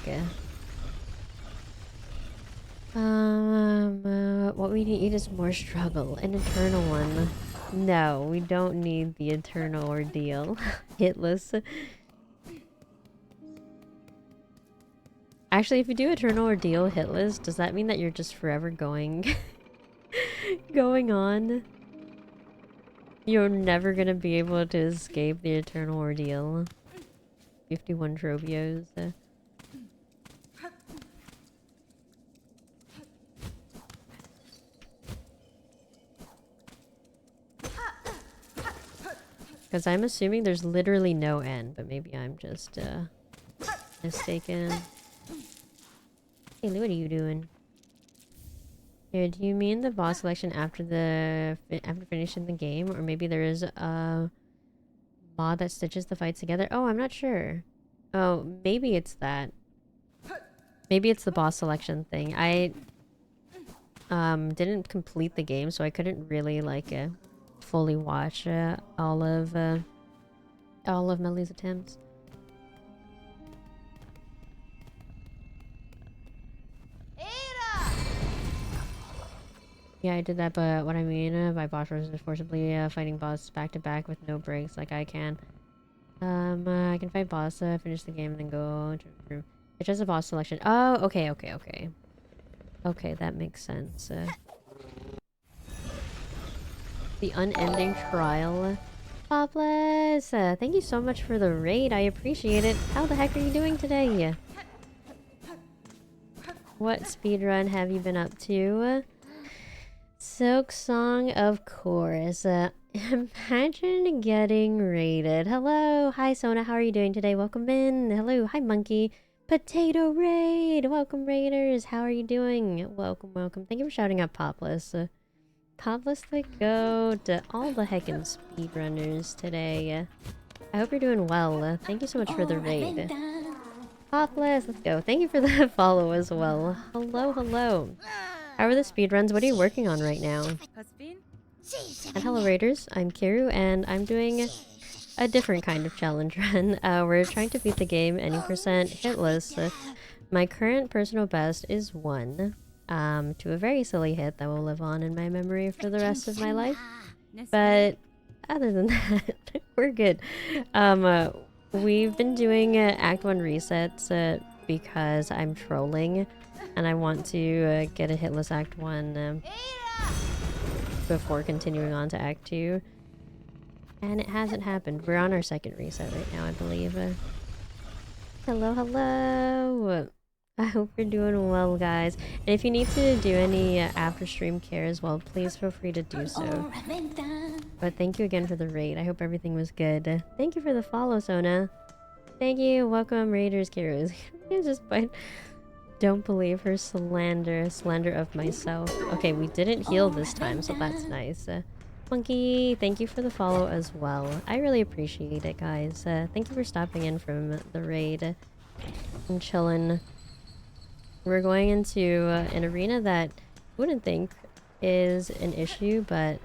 What we need is more struggle, an eternal one. No, we don't need the eternal ordeal. Hitless. Actually, if you do eternal ordeal hitless, does that mean that you're just forever going on? You're never gonna be able to escape the eternal ordeal. 51 Tropios. Because I'm assuming there's literally no end, but maybe I'm just mistaken. Hey, Lou, what are you doing? Here, do you mean the boss selection after finishing the game, or maybe there is a mod that stitches the fights together? Oh, I'm not sure. Oh, maybe it's that. Maybe it's the boss selection thing. I didn't complete the game, so I couldn't really like fully watch all of Mely's attempts. Yeah, I did that, but what I mean by boss rush is forcibly fighting boss back to back with no breaks like I can. I can fight boss, finish the game, and then go to improve. It's just a boss selection. Oh, okay. Okay, that makes sense. The unending trial. Topless! Thank you so much for the raid. I appreciate it. How the heck are you doing today? What speedrun have you been up to? Silksong, of course. Imagine getting raided. Hello! Hi, Sona. How are you doing today? Welcome in. Hello. Hi, Monkey. Potato Raid! Welcome, Raiders. How are you doing? Welcome. Thank you for shouting out Popless. Popless the goat. All the heckin' speedrunners today. I hope you're doing well. Thank you so much for the raid. Popless, let's go. Thank you for the follow as well. Hello. How are the speedruns? What are you working on right now? And hello, Raiders. I'm Kiru, and I'm doing a different kind of challenge run. We're trying to beat the game any percent hitless. My current personal best is 1. To a very silly hit that will live on in my memory for the rest of my life. But other than that, we're good. We've been doing Act 1 resets because I'm trolling and I want to get a hitless Act 1 before continuing on to Act 2. And it hasn't happened. We're on our 2nd reset right now, I believe. Hello. I hope you're doing well, guys. And if you need to do any after-stream care as well, please feel free to do so. But thank you again for the raid. I hope everything was good. Thank you for the follow, Sona. Thank you. Welcome, Raiders, Kiros. Don't believe her slander of myself. Okay, we didn't heal this time, so that's nice. Monkey, thank you for the follow as well. I really appreciate it, guys. Thank you for stopping in from the raid. I'm chillin'. We're going into an arena that wouldn't think is an issue, but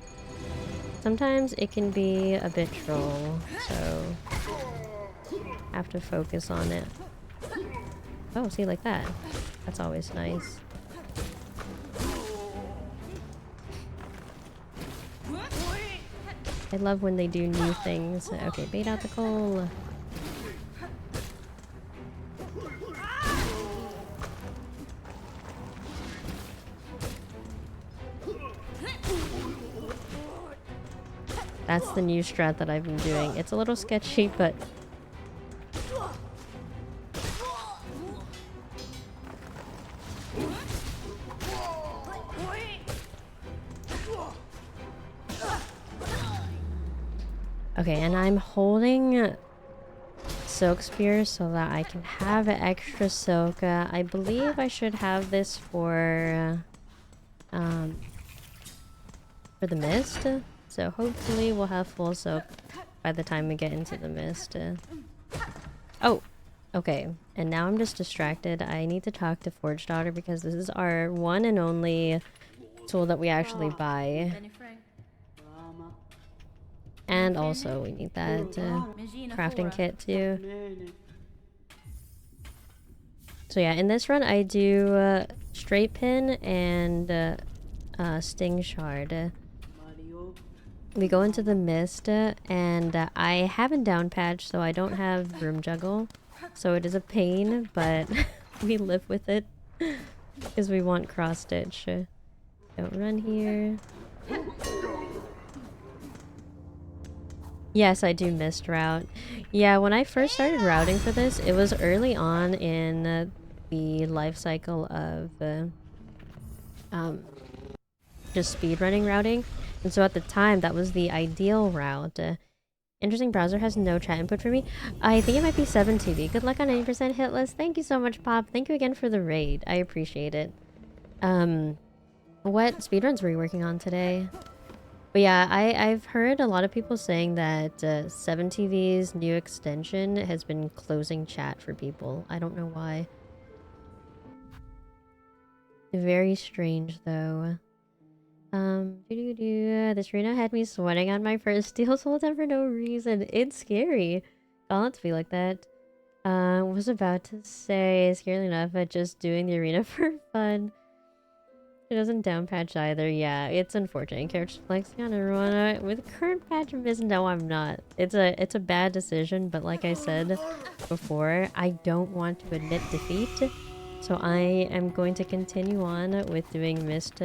sometimes it can be a bit troll, so have to focus on it. Oh, see, like that. That's always nice. I love when they do new things. Okay, bait out the coal. That's the new strat that I've been doing. It's a little sketchy, but... Okay, and I'm holding silk spear so that I can have extra silk. I believe I should have this for the mist. So hopefully we'll have full silk by the time we get into the mist. Oh, okay. And now I'm just distracted. I need to talk to Forge Daughter because this is our one and only tool that we actually buy. And also we need that crafting kit too. So yeah, in this run I do straight pin and sting shard. We go into the mist and I haven't down patched, so I don't have room juggle. So it is a pain, but we live with it because we want cross stitch. Don't run here. Yes, I do mist route. Yeah, when I first started routing for this, it was early on in the life cycle of just speedrunning routing. And so at the time, that was the ideal route. Interesting browser has no chat input for me. I think it might be 7TV. Good luck on 80% Hitless. Thank you so much, Pop. Thank you again for the raid. I appreciate it. What speedruns were you working on today? But yeah, I've heard a lot of people saying that 7TV's new extension has been closing chat for people. I don't know why. Very strange, though. This arena had me sweating on my first steel soul attempt for no reason. It's scary. I'll not to be like that. Was about to say, scary enough, at just doing the arena for fun. It doesn't down patch either. Yeah, it's unfortunate. Characters flexing on everyone. With current patch of this, no, I'm not. It's a bad decision, but like I said before, I don't want to admit defeat. So I am going to continue on with doing mist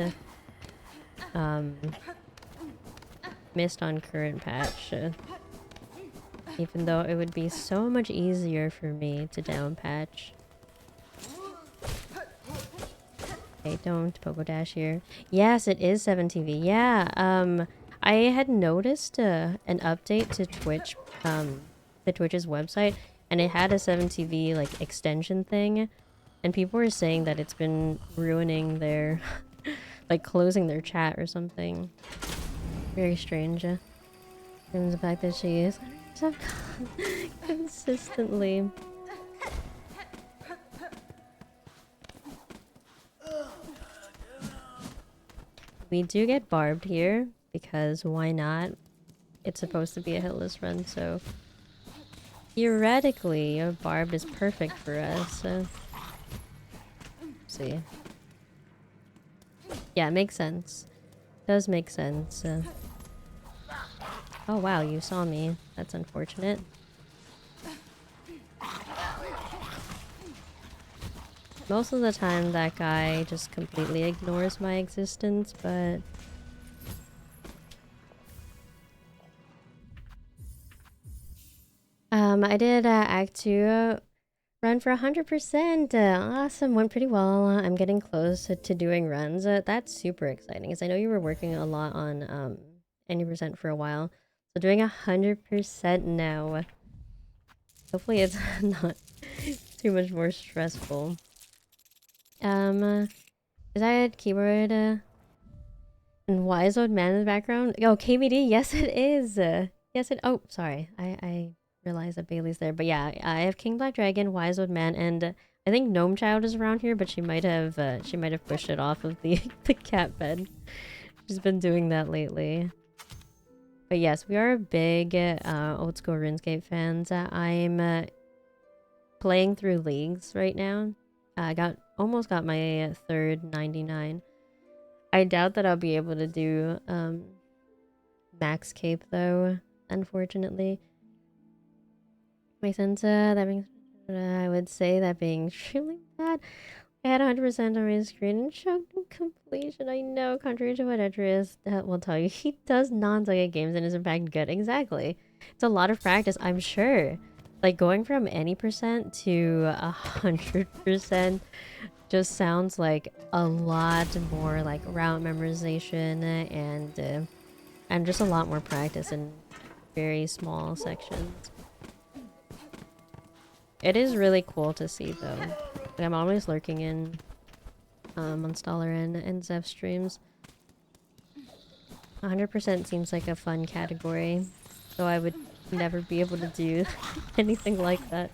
on current patch. Even though it would be so much easier for me to down patch. Okay, don't Pogo Dash here. Yes, it is 7TV. Yeah, I had noticed an update to Twitch, the Twitch's website, and it had a 7TV like extension thing, and people were saying that it's been ruining their, like closing their chat or something. Very strange. And the fact that she is consistently. We do get barbed here, because why not? It's supposed to be a hitless run, so... Theoretically, a barbed is perfect for us. See. Yeah, it makes sense. Does make sense. Oh wow, you saw me. That's unfortunate. Most of the time that guy just completely ignores my existence, but... I did Act 2 run for 100%. Awesome, went pretty well. I'm getting close to doing runs. That's super exciting, because I know you were working a lot on 90% for a while. So doing 100% now. Hopefully it's not too much more stressful. Is that keyboard and Wise Old Man in the background? Oh, KBD? Yes, it is. Yes, it. Oh, sorry. I realized that Bailey's there, but yeah, I have King Black Dragon, Wise Old Man, and I think Gnome Child is around here, but she might have pushed it off of the the cat bed. She's been doing that lately. But yes, we are big old school RuneScape fans. I'm playing through leagues right now. I almost got my third 99. I doubt that I'll be able to do max cape though, unfortunately. Makes sense. That being, I would say that being extremely bad. I had 100% on my screen and choked in completion. I know, contrary to what Edris will tell you, he does non-Zaya games and is in fact good. Exactly. It's a lot of practice, I'm sure. Like, going from any percent to 100% just sounds like a lot more like route memorization and just a lot more practice in very small sections. It is really cool to see though. Like, I'm always lurking in Monstaller and Zeph streams. 100% seems like a fun category, so I would never be able to do anything like that.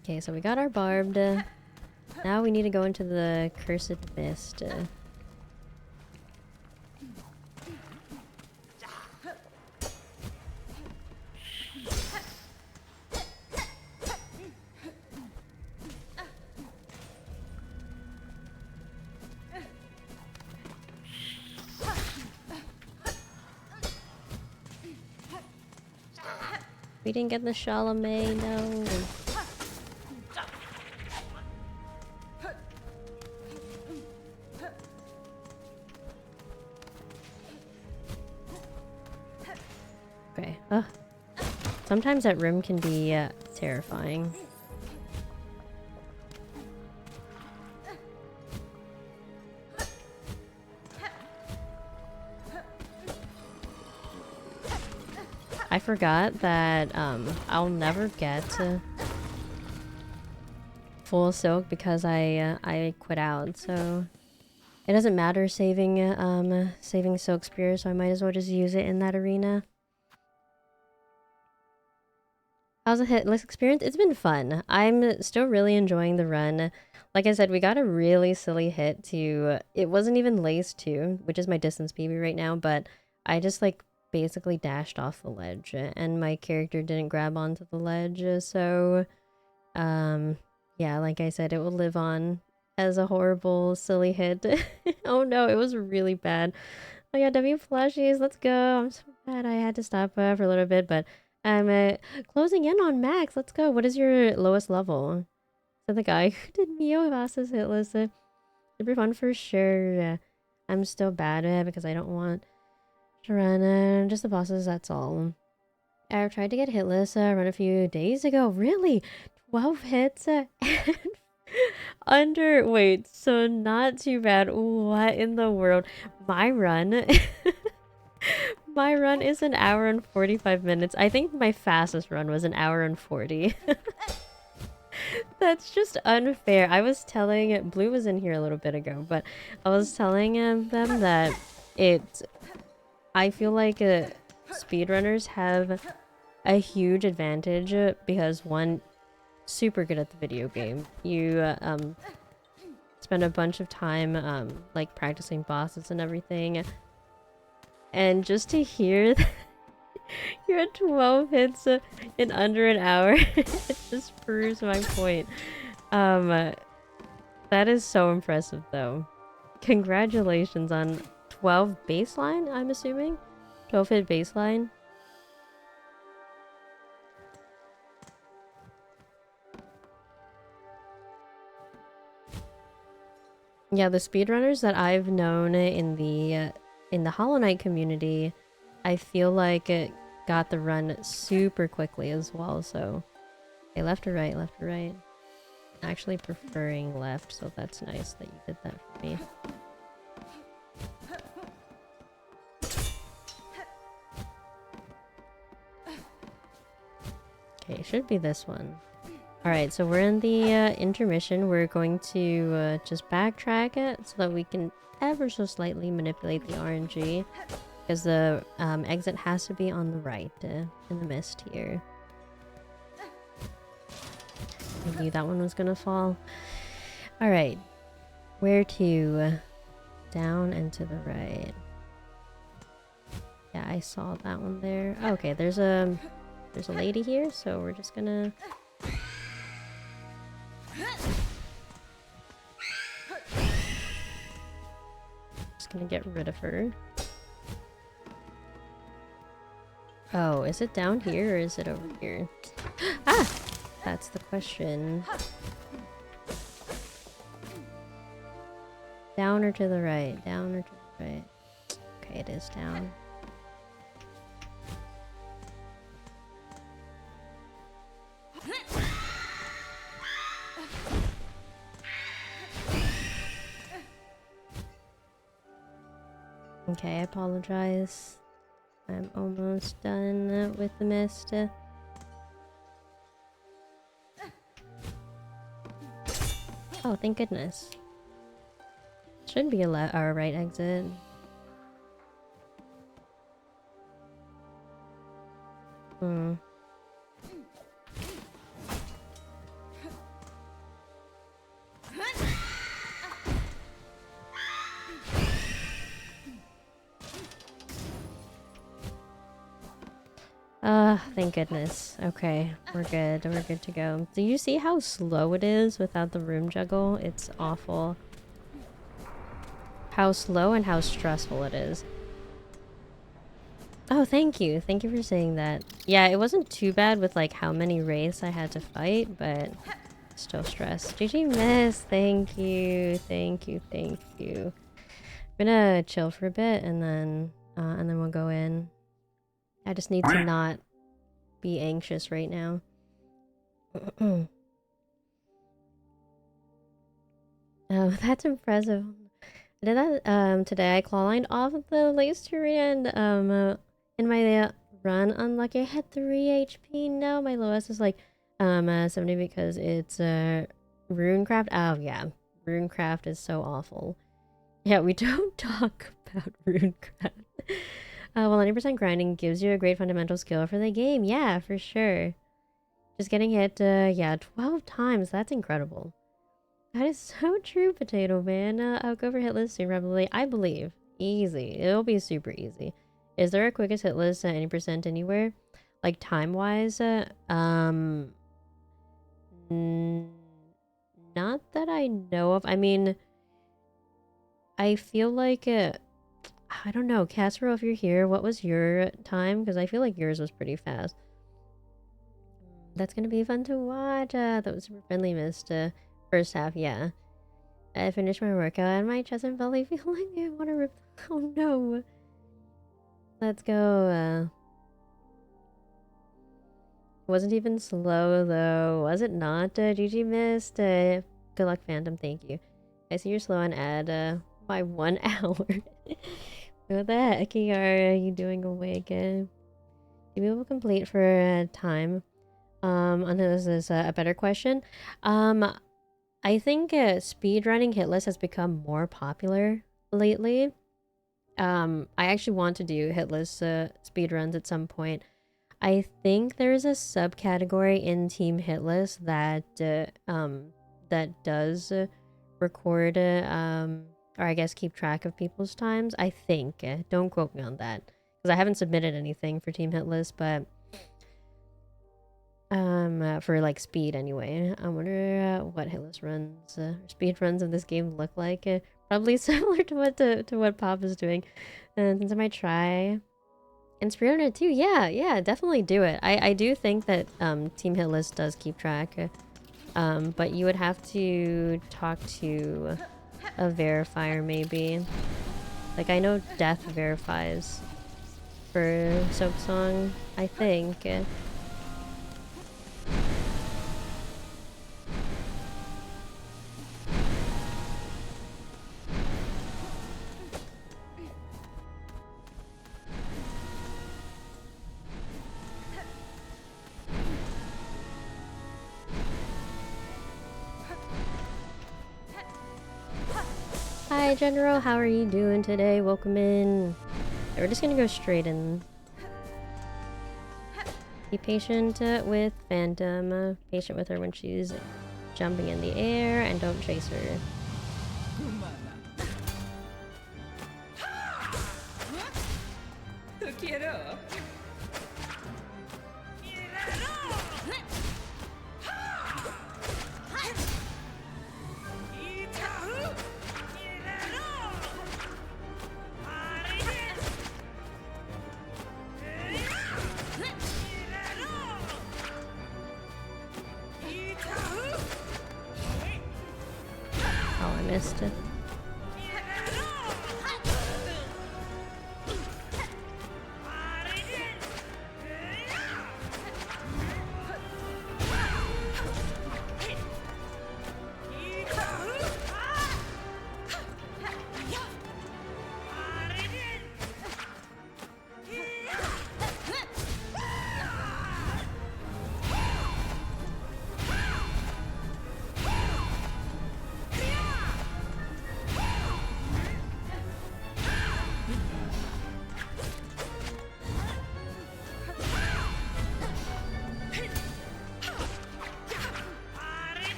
Okay, so we got our barbed. Now we need to go into the Cursed Mist. We didn't get the Chalamet, no. Okay. Sometimes that room can be terrifying. I forgot that I'll never get full silk because I quit out, so it doesn't matter saving silk spear, so I might as well just use it in that arena. How's the Hitless experience? It's been fun. I'm still really enjoying the run. Like I said, we got a really silly hit to... It wasn't even lace 2, which is my distance PB right now, but I just like basically dashed off the ledge and my character didn't grab onto the ledge, so yeah, like I said, it will live on as a horrible silly hit. Oh no, it was really bad. Oh yeah, W plushies, let's go. I'm so bad I had to stop for a little bit, but I'm closing in on max. Let's go. What is your lowest level? So the guy who did Mio Vasa's Hitless. Super fun for sure. I'm still bad at it because I don't want to run just the bosses, that's all. I tried to get Hitless run a few days ago. Really? 12 hits and under... Wait, so not too bad. What in the world? My run... My run is an hour and 45 minutes. I think my fastest run was an hour and 40. That's just unfair. I was telling... Blue was in here a little bit ago, but I was telling them that I feel like speedrunners have a huge advantage because one, super good at the video game. You spend a bunch of time like practicing bosses and everything. And just to hear that you're at 12 hits in under an hour, it just proves my point. That is so impressive though. Congratulations on 12 baseline, I'm assuming? 12 hit baseline. Yeah, the speedrunners that I've known in the Hollow Knight community, I feel like it got the run super quickly as well, so... Okay, left or right, left or right. Actually preferring left, so that's nice that you did that for me. Okay, should be this one. Alright, so we're in the intermission. We're going to just backtrack it so that we can ever so slightly manipulate the RNG. Because the exit has to be on the right in the mist here. I knew that one was gonna fall. Alright. Where to? Down and to the right. Yeah, I saw that one there. Oh, okay, there's a lady here, so we're just gonna... Just gonna get rid of her. Oh, is it down here or is it over here? Ah! That's the question. Down or to the right? Down or to the right? Okay, it is down. Okay, I apologize. I'm almost done with the mist. Oh, thank goodness. Should be our right exit. Hmm. Thank goodness. Okay, we're good. We're good to go. Do you see how slow it is without the room juggle? It's awful. How slow and how stressful it is. Oh, thank you. Thank you for saying that. Yeah, it wasn't too bad with like how many wraiths I had to fight, but still stressed. GG miss. Thank you. Thank you. Thank you. I'm gonna chill for a bit and then we'll go in. I just need to not be anxious right now. Oh, that's impressive. I did that today. I clawlined off of the lace and in my run unlucky I had 3 HP. No, my lowest is like 70 because it's runecraft. Oh yeah, runecraft is so awful. Yeah, we don't talk about runecraft. Well, 90% grinding gives you a great fundamental skill for the game. Yeah, for sure. Just getting hit, yeah, 12 times. That's incredible. That is so true, Potato Man. I'll go for Hitless soon, probably. I believe. Easy. It'll be super easy. Is there a quickest Hitless at any percent anywhere? Like, time-wise? Not that I know of. I mean, I feel like... I don't know, Casserole, if you're here, what was your time? Because I feel like yours was pretty fast. That's gonna be fun to watch. That was super friendly, missed first half, yeah. I finished my workout and my chest and belly feel like I want to rip. Oh no. Let's go. Wasn't even slow though, was it not? GG missed. Good luck, Phantom. Thank you. I see you're slow and add by 1 hour. What the heck are you doing awake? Do we will complete for time? This is a better question. I think speedrunning Hitless has become more popular lately. I actually want to do Hitless speedruns at some point. I think there's a subcategory in Team Hitless that does record or I guess keep track of people's times. I think. Don't quote me on that because I haven't submitted anything for Team Hitless, but for like speed anyway. I wonder what Hitless runs, speed runs of this game look like. Probably similar to what Pop is doing. And since I might try and speedrun it too, yeah, definitely do it. I do think that Team Hitless does keep track, but you would have to talk to a verifier maybe. Like I know Death verifies for Silksong, I think. Hi General, how are you doing today? Welcome in. We're just gonna go straight in. Be patient with Phantom. Patient with her when she's jumping in the air, and don't chase her. Oh, I missed it.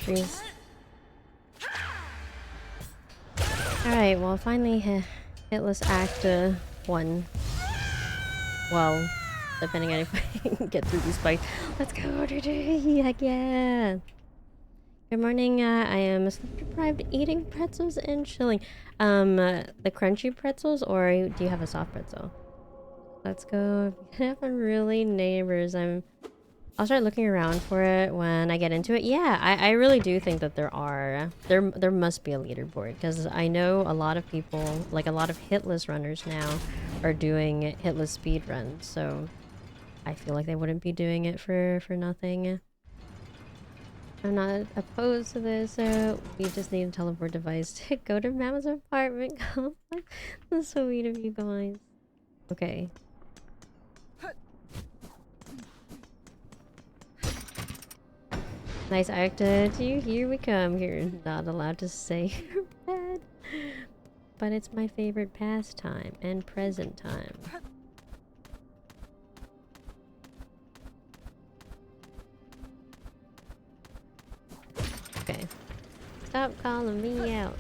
Jeez. Alright, well, finally Hitless Act 1. Well, depending on if I can get through these fights. Let's go today! Heck yeah! Good morning, I am sleep deprived, eating pretzels and chilling. The crunchy pretzels, or do you have a soft pretzel? Let's go. Really neighbors. I'll start looking around for it when I get into it. Yeah, I really do think that there must be a leaderboard, because I know a lot of people, like a lot of hitless runners now, are doing hitless speed runs. So I feel like they wouldn't be doing it for nothing. I'm not opposed to this. We just need a teleport device to go to Mama's apartment complex. That's so sweet of you guys. Okay. Nice acted. Here we come. You're not allowed to say you're bad. But it's my favorite pastime and present time. Okay. Stop calling me out.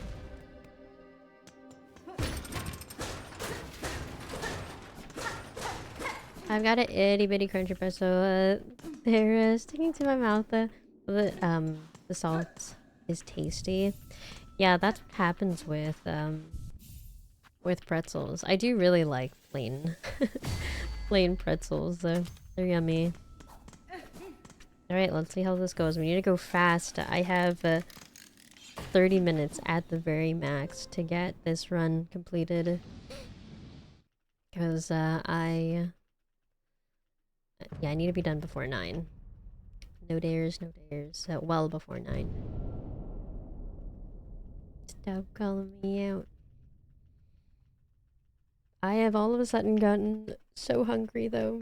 I've got an itty bitty crunchy pretzel. They're sticking to my mouth. The salt is tasty. Yeah, that's what happens with pretzels. I do really like plain plain pretzels. They're yummy. Alright, let's see how this goes. We need to go fast. I have 30 minutes at the very max to get this run completed. Because I need to be done before 9. No dares, no dares. Well before 9. Stop calling me out. I have all of a sudden gotten so hungry though.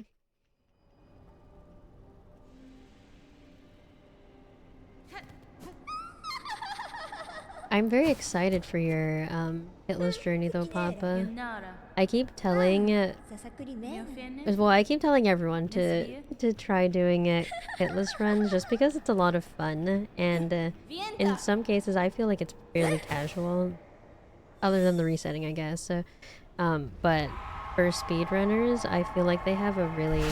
I'm very excited for your hitless journey though, Papa. I keep telling I keep telling everyone to try doing it hitless runs just because it's a lot of fun, and in some cases I feel like it's fairly casual, other than the resetting, I guess. But for speedrunners, I feel like they have a really,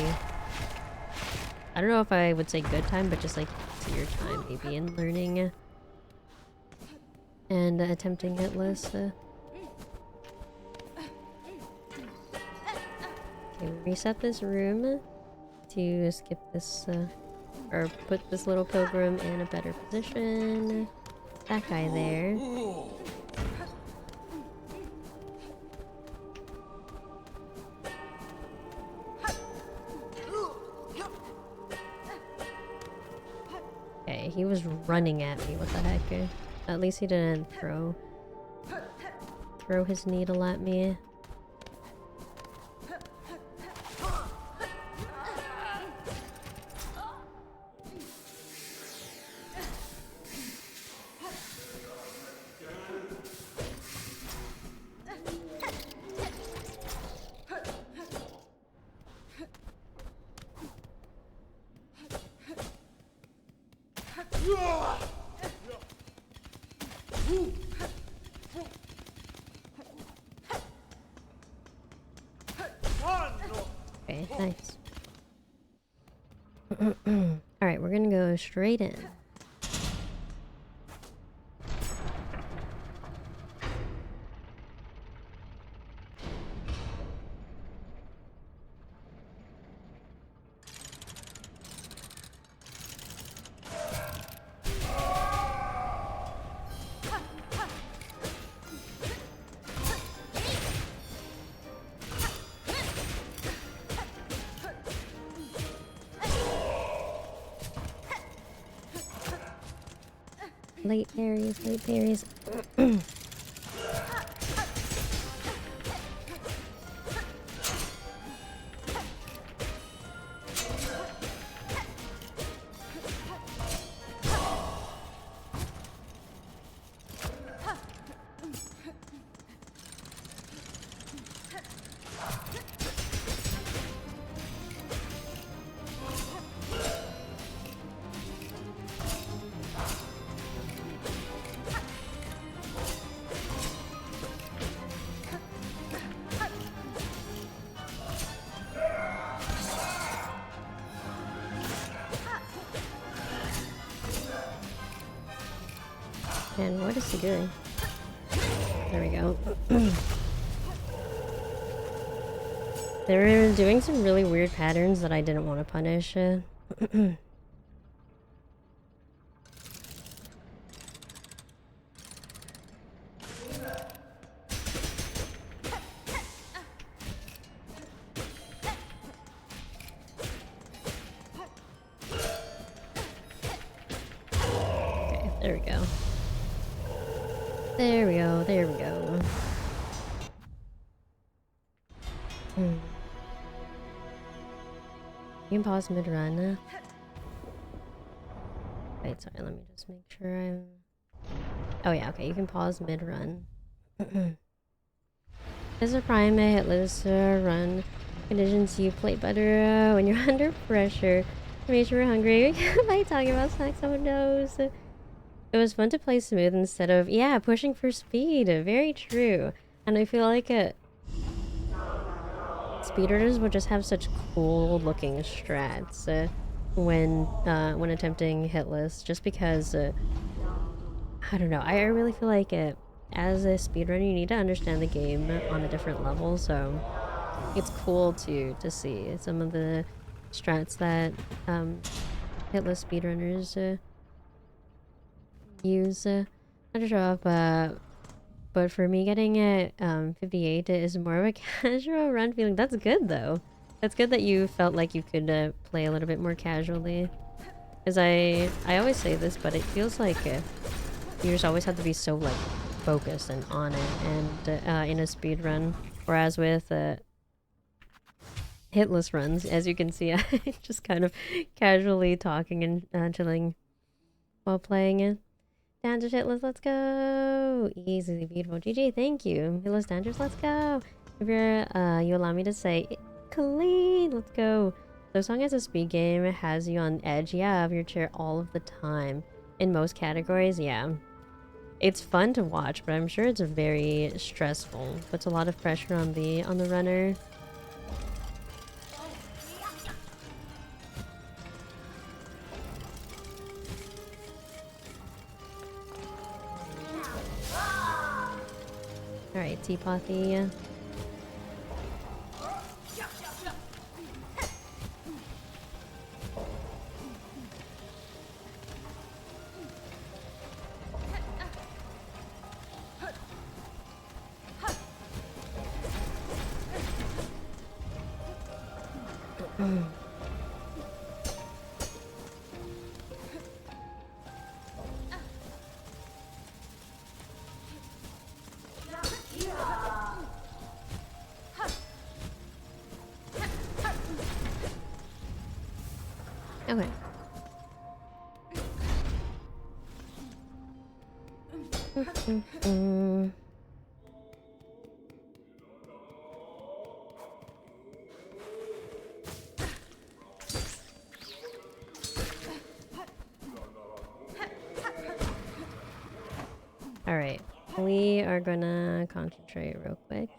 I don't know if I would say good time, but just like easier time maybe in learning and attempting hitless. Okay, reset this room to skip this, or put this little pilgrim in a better position. That guy there. Okay, he was running at me, what the heck? At least he didn't throw his needle at me. Okay, nice. Alright, we're gonna go straight in. Late berries, late berries. And what is he doing? There we go. They were doing some really weird patterns that I didn't want to punish. Okay, there we go. There we go, there we go. You can pause mid-run. Wait, sorry, let me just make sure I'm... Oh yeah, okay, you can pause mid-run. As a prime, hitless run conditions you play better when you're under pressure. Make sure we're hungry by talking about snacks. Someone knows. It was fun to play smooth instead of, yeah, pushing for speed. Very true. And I feel like speedrunners would just have such cool looking strats when attempting hitless, just because I don't know, I really feel like as a speedrunner you need to understand the game on a different level, so it's cool to see some of the strats that hitless speedrunners use not to show off, but for me, getting it 58 is more of a casual run feeling. That's good, though. That's good that you felt like you could play a little bit more casually. Because I always say this, but it feels like you just always have to be so, like, focused and on it and in a speed run. Whereas with hitless runs, as you can see, I just kind of casually talking and chilling while playing it. Danders hitless, let's go! Easily beautiful. GG, thank you. Hitless Danders, let's go! If you're, you allow me to say, clean, let's go! Silksong as a speed game has you on edge, yeah, of your chair all of the time. In most categories, yeah. It's fun to watch, but I'm sure it's very stressful. Puts a lot of pressure on the runner. Alright, Teapothy. Okay. We are gonna concentrate real quick.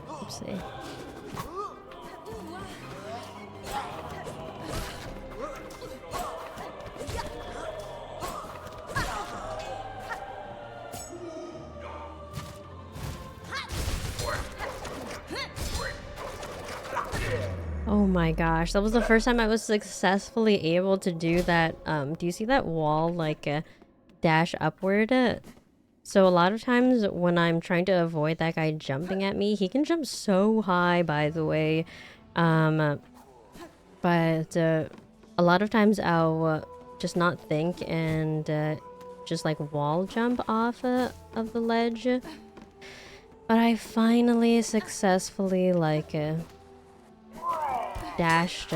Oopsie. Oh my gosh, that was the first time I was successfully able to do that. Do you see that wall, like, dash upward? So a lot of times when I'm trying to avoid that guy jumping at me, he can jump so high, by the way. But a lot of times I'll just not think and just like wall jump off of the ledge. But I finally successfully like dashed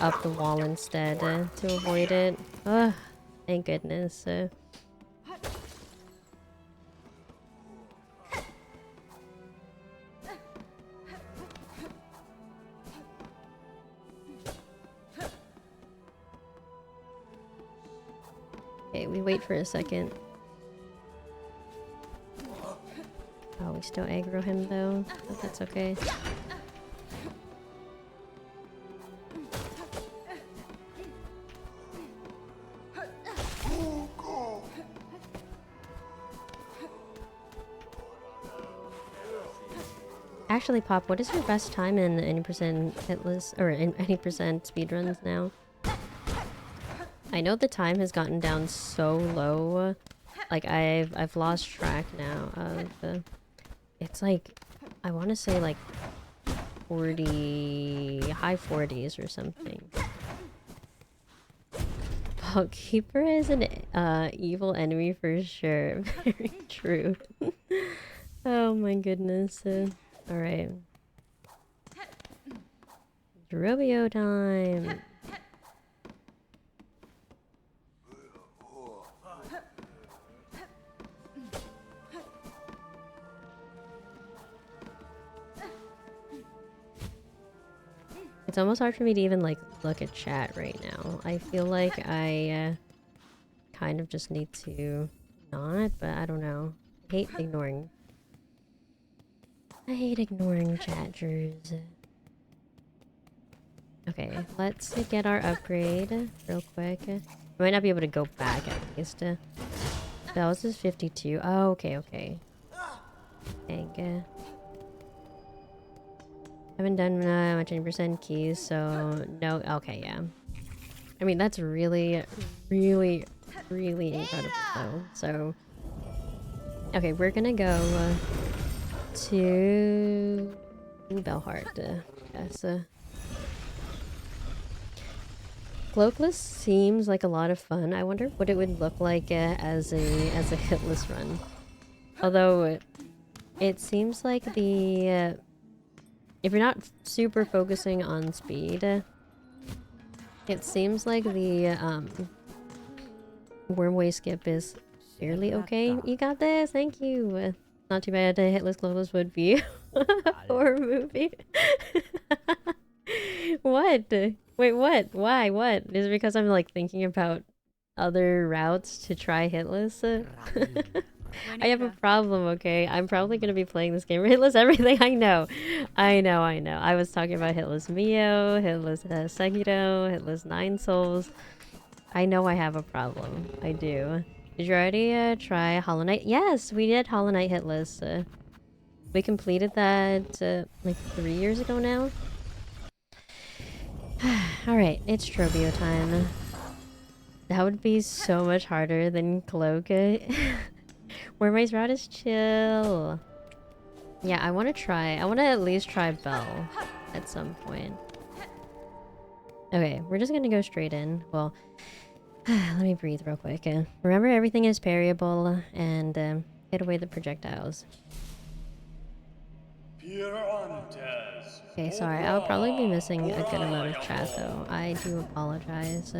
up the wall instead to avoid it. Ugh, thank goodness. Okay, we wait for a second. Oh, we still aggro him though, but that's okay. Actually, Pop, what is your best time in any percent hitless or in any percent speedruns now? I know the time has gotten down so low. Like I've lost track now of the. It's like I want to say like 40, high 40s or something. Keeper is an evil enemy for sure. Very true. Oh my goodness. Alright. Drobio time. It's almost hard for me to even like look at chat right now. I feel like I kind of just need to not, but I don't know. I hate ignoring. I hate ignoring chatters. Okay, let's get our upgrade real quick. I might not be able to go back at least. Bells is 52. Oh, okay, okay. Dang. Haven't done much 10% keys, so no. Okay, yeah. I mean, that's really, really, really incredible, though. So, okay, we're gonna go to Belhart. Yes. Cloakless seems like a lot of fun. I wonder what it would look like as a hitless run. Although it seems like the if you're not super focusing on speed, it seems like the wormway skip is fairly okay. You got this, thank you. Not too bad. Hitless Cloakless would be a horror movie. What? Wait, what? Why? What? Is it because I'm like thinking about other routes to try hitless? I have a problem, okay? I'm probably gonna be playing this game hitless everything. I know. I was talking about hitless Mio, hitless Sekiro, hitless Nine Souls. I know I have a problem. I do. Did you already try Hollow Knight? Yes, we did Hollow Knight hitless. We completed that like 3 years ago now. Alright, it's Drobio time. That would be so much harder than cloak. Where my route is chill. Yeah, I want to try. I want to at least try Bell at some point. Okay, we're just gonna go straight in. Well, let me breathe real quick. Remember, everything is parryable, and get away the projectiles. Okay, sorry. I'll probably be missing a good amount of chat, though. I do apologize.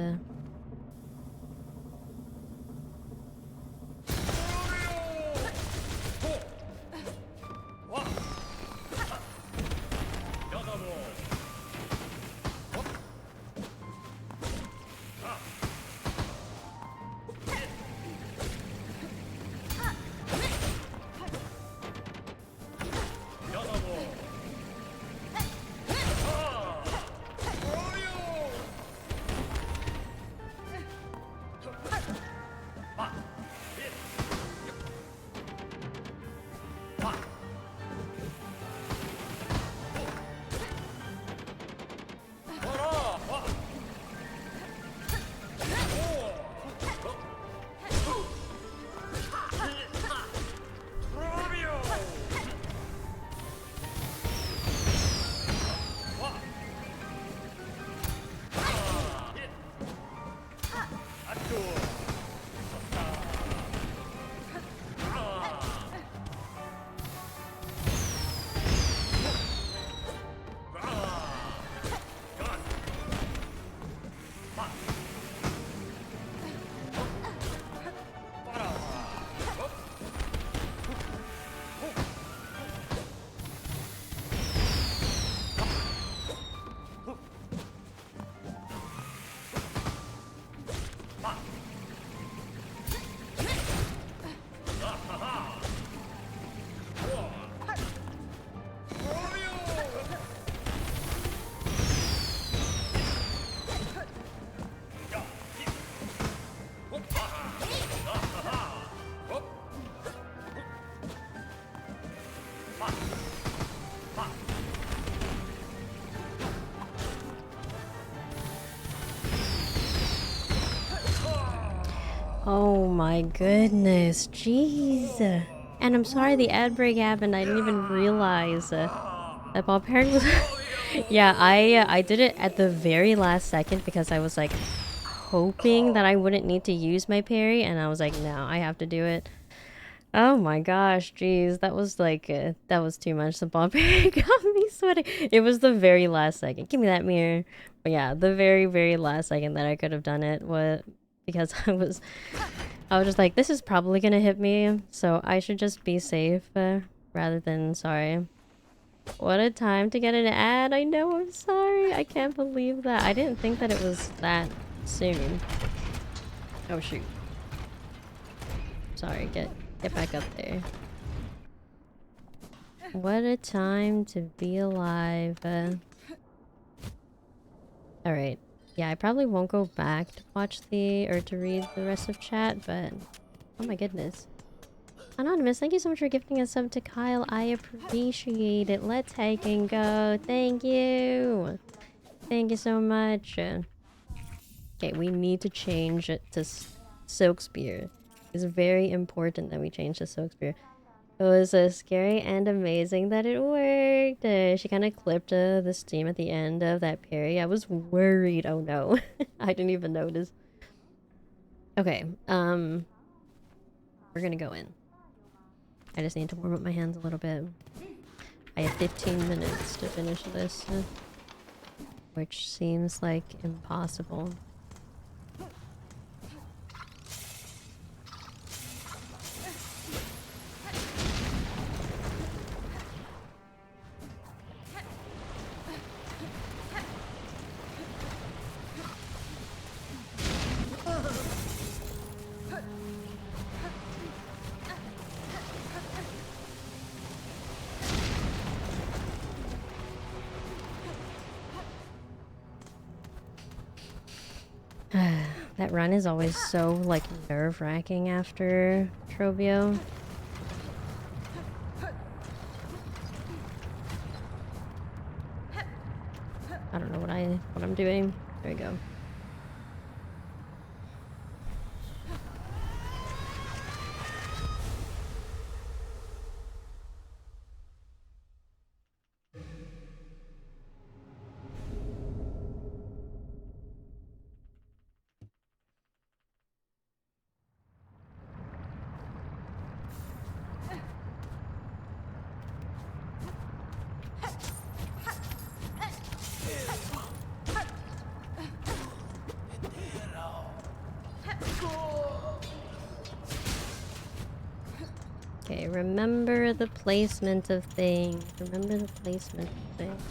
Oh my goodness, jeez. And I'm sorry the ad break happened. I didn't even realize that ball pairing was... Yeah, I did it at the very last second because I was like hoping that I wouldn't need to use my parry, and I was like, no, I have to do it. Oh my gosh, jeez, that was like, that was too much. The ball pairing got me sweating. It was the very last second. Give me that mirror. But yeah, the very, very last second that I could have done it was because I was just like, this is probably gonna hit me, so I should just be safe rather than sorry. What a time to get an ad. I know, I'm sorry. I can't believe that. I didn't think that it was that soon. Oh shoot. Sorry, get back up there. What a time to be alive. Alright. Yeah, I probably won't go back to watch or to read the rest of chat, but... Oh my goodness. Anonymous, thank you so much for gifting a sub to Kyle. I appreciate it. Let's take and go. Thank you. Thank you so much. Okay, we need to change it to Silk Spear. It's very important that we change to Silk Spear. It was scary and amazing that it worked. She kind of clipped the steam at the end of that parry. I was worried. Oh no. I didn't even notice. Okay, we're gonna go in. I just need to warm up my hands a little bit. I have 15 minutes to finish this, which seems like impossible. That run is always so, like, nerve-wracking after Trobio. I don't know what I'm doing. There we go. remember the placement of things. Remember the placement of things.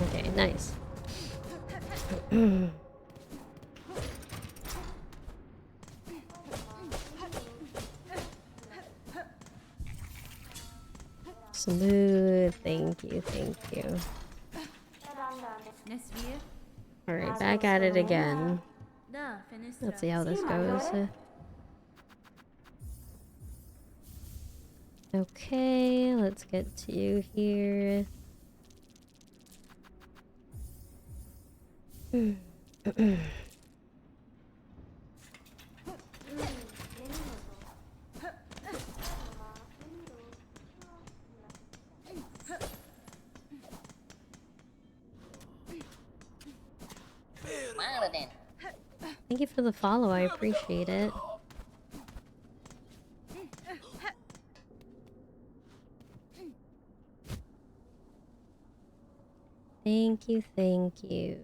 Okay, nice. Smooth. Thank you, thank you. Alright, back at it again. Let's see how this goes. Okay, let's get to you here. Thank you for the follow, I appreciate it. Thank you, thank you.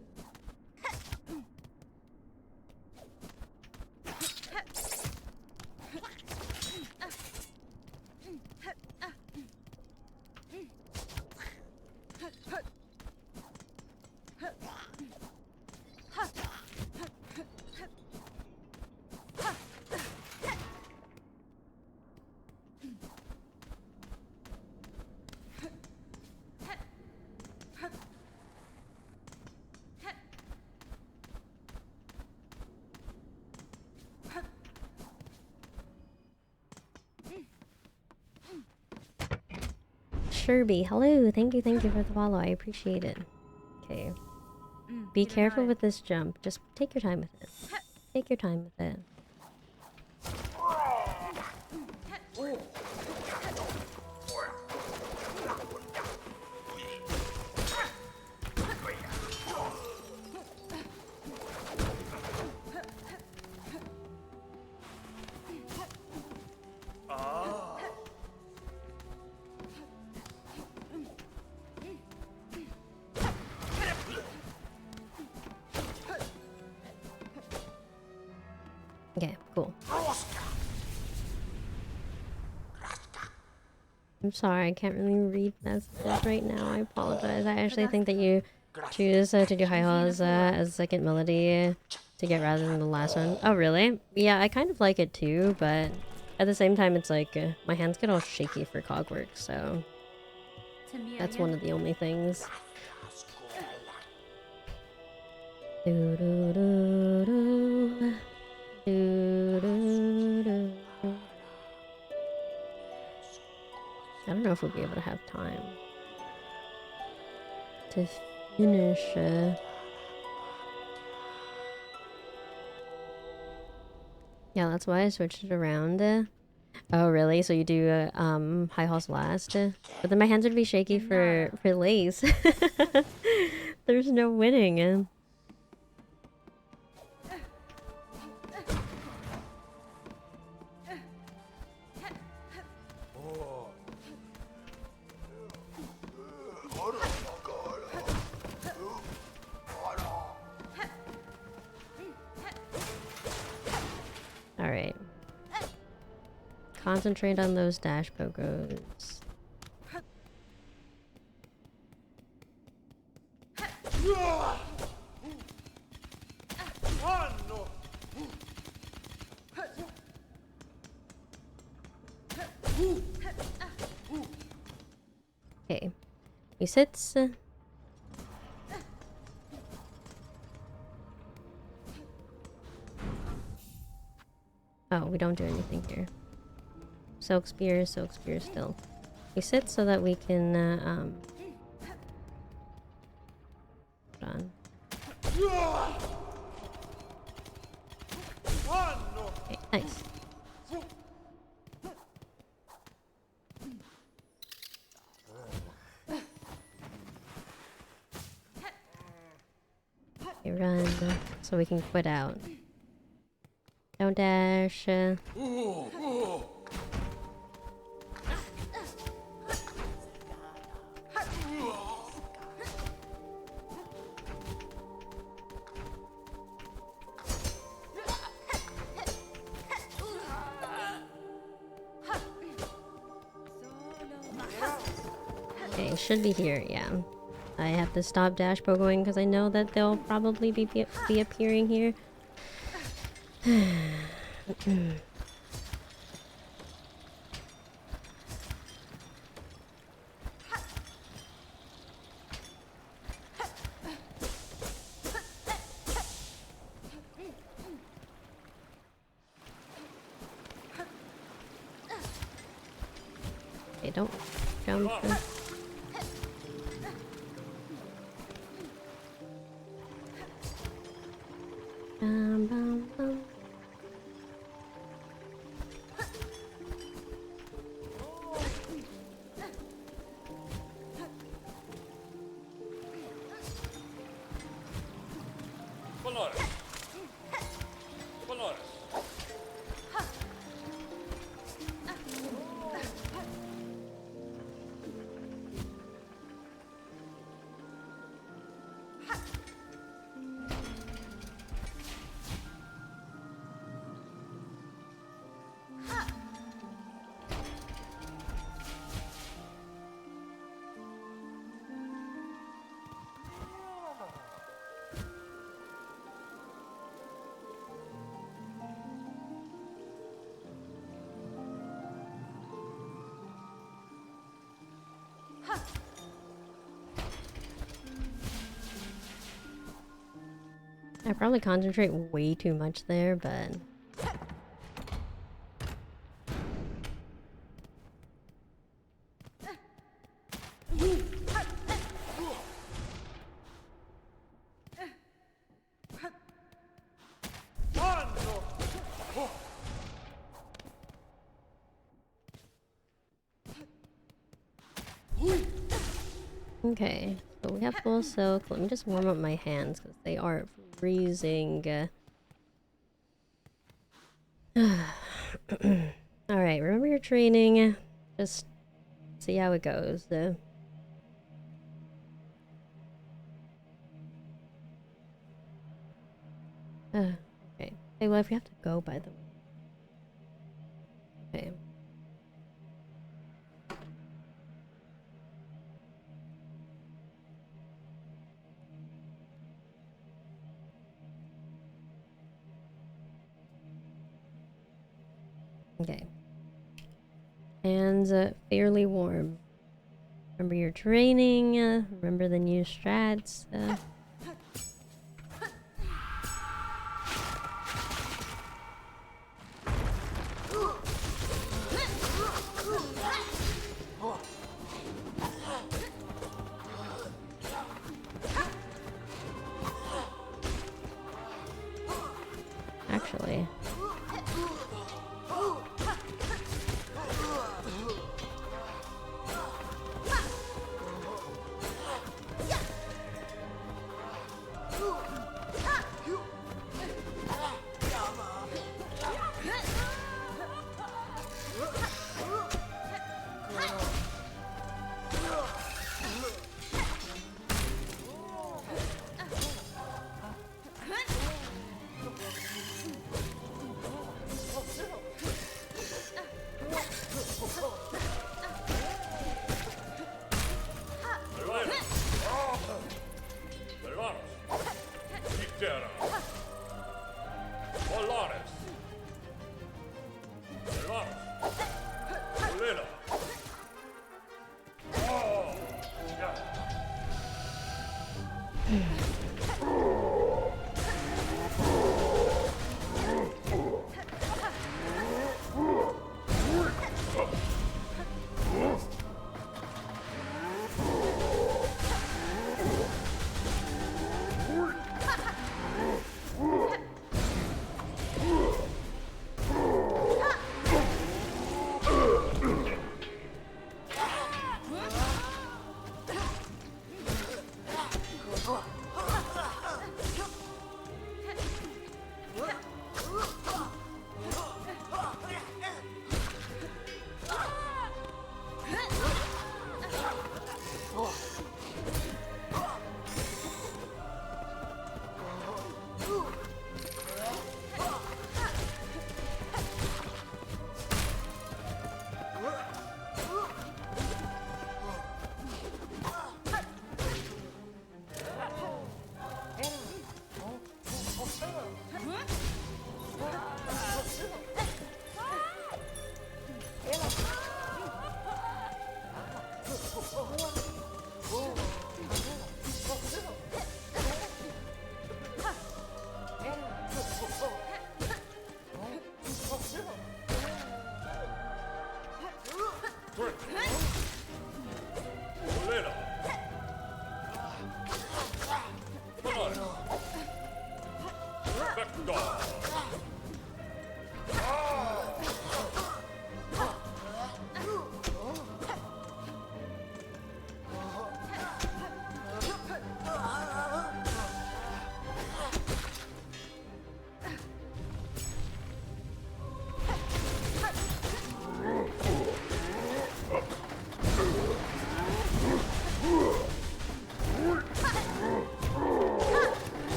Sherby, hello. Thank you for the follow. I appreciate it. Okay. Be careful with this jump. Just take your time with it. Take your time with it. Okay, cool. I'm sorry, I can't really read messages right now. I apologize. I actually think that you choose to do high halls as a second melody to get rather than the last one. Oh, really? Yeah, I kind of like it too, but at the same time, it's like my hands get all shaky for cogwork, so that's one of the only things. Do do do do. Do, do, do. I don't know if we'll be able to have time to finish. Yeah, that's why I switched it around. Oh, really? So you do high halls last? But then my hands would be shaky for lace. There's no winning. Alright. Concentrate on those dash pogos. Okay. He sits. Oh, we don't do anything here. Silk spear still. We sit so that we can, hold on. Okay, nice. Okay, run so we can quit out. Don't dash. Okay, it should be here, yeah. I have to stop dash going because I know that they'll probably be appearing here. Okay, don't jump. Bum, bum. I probably concentrate way too much there, but... Okay, so we have full silk. Let me just warm up my hands because they are freezing. Alright, remember your training. Just see how it goes. Okay. Hey, well, if we have to go, by the way. Okay. Okay. Hands fairly warm. Remember your training. Remember the new strats. Actually.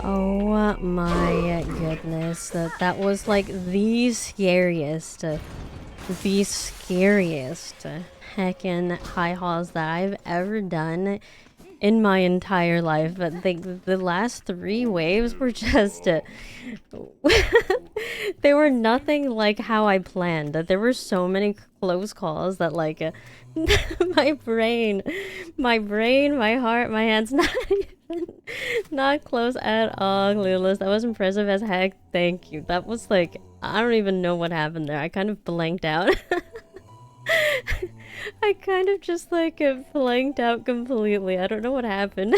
Oh my goodness, that was like the scariest heckin' high hauls that I've ever done in my entire life. But the last 3 waves were just they were nothing like how I planned. There were so many close calls that like my brain, my heart, my hands, not close at all. Clueless. That was impressive as heck. Thank you. That was like, I don't even know what happened there. I kind of blanked out. I kind of just like blanked out completely. I don't know what happened.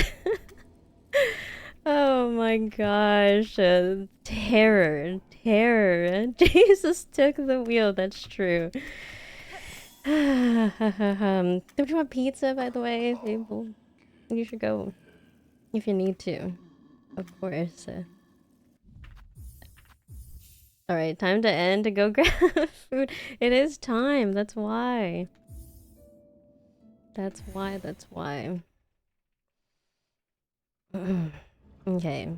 Oh my gosh. Terror. Terror. Jesus took the wheel. That's true. Don't you want pizza, by the way? You should go if you need to. Of course. Alright, time to end to go grab food. It is time. That's why. That's why. Okay.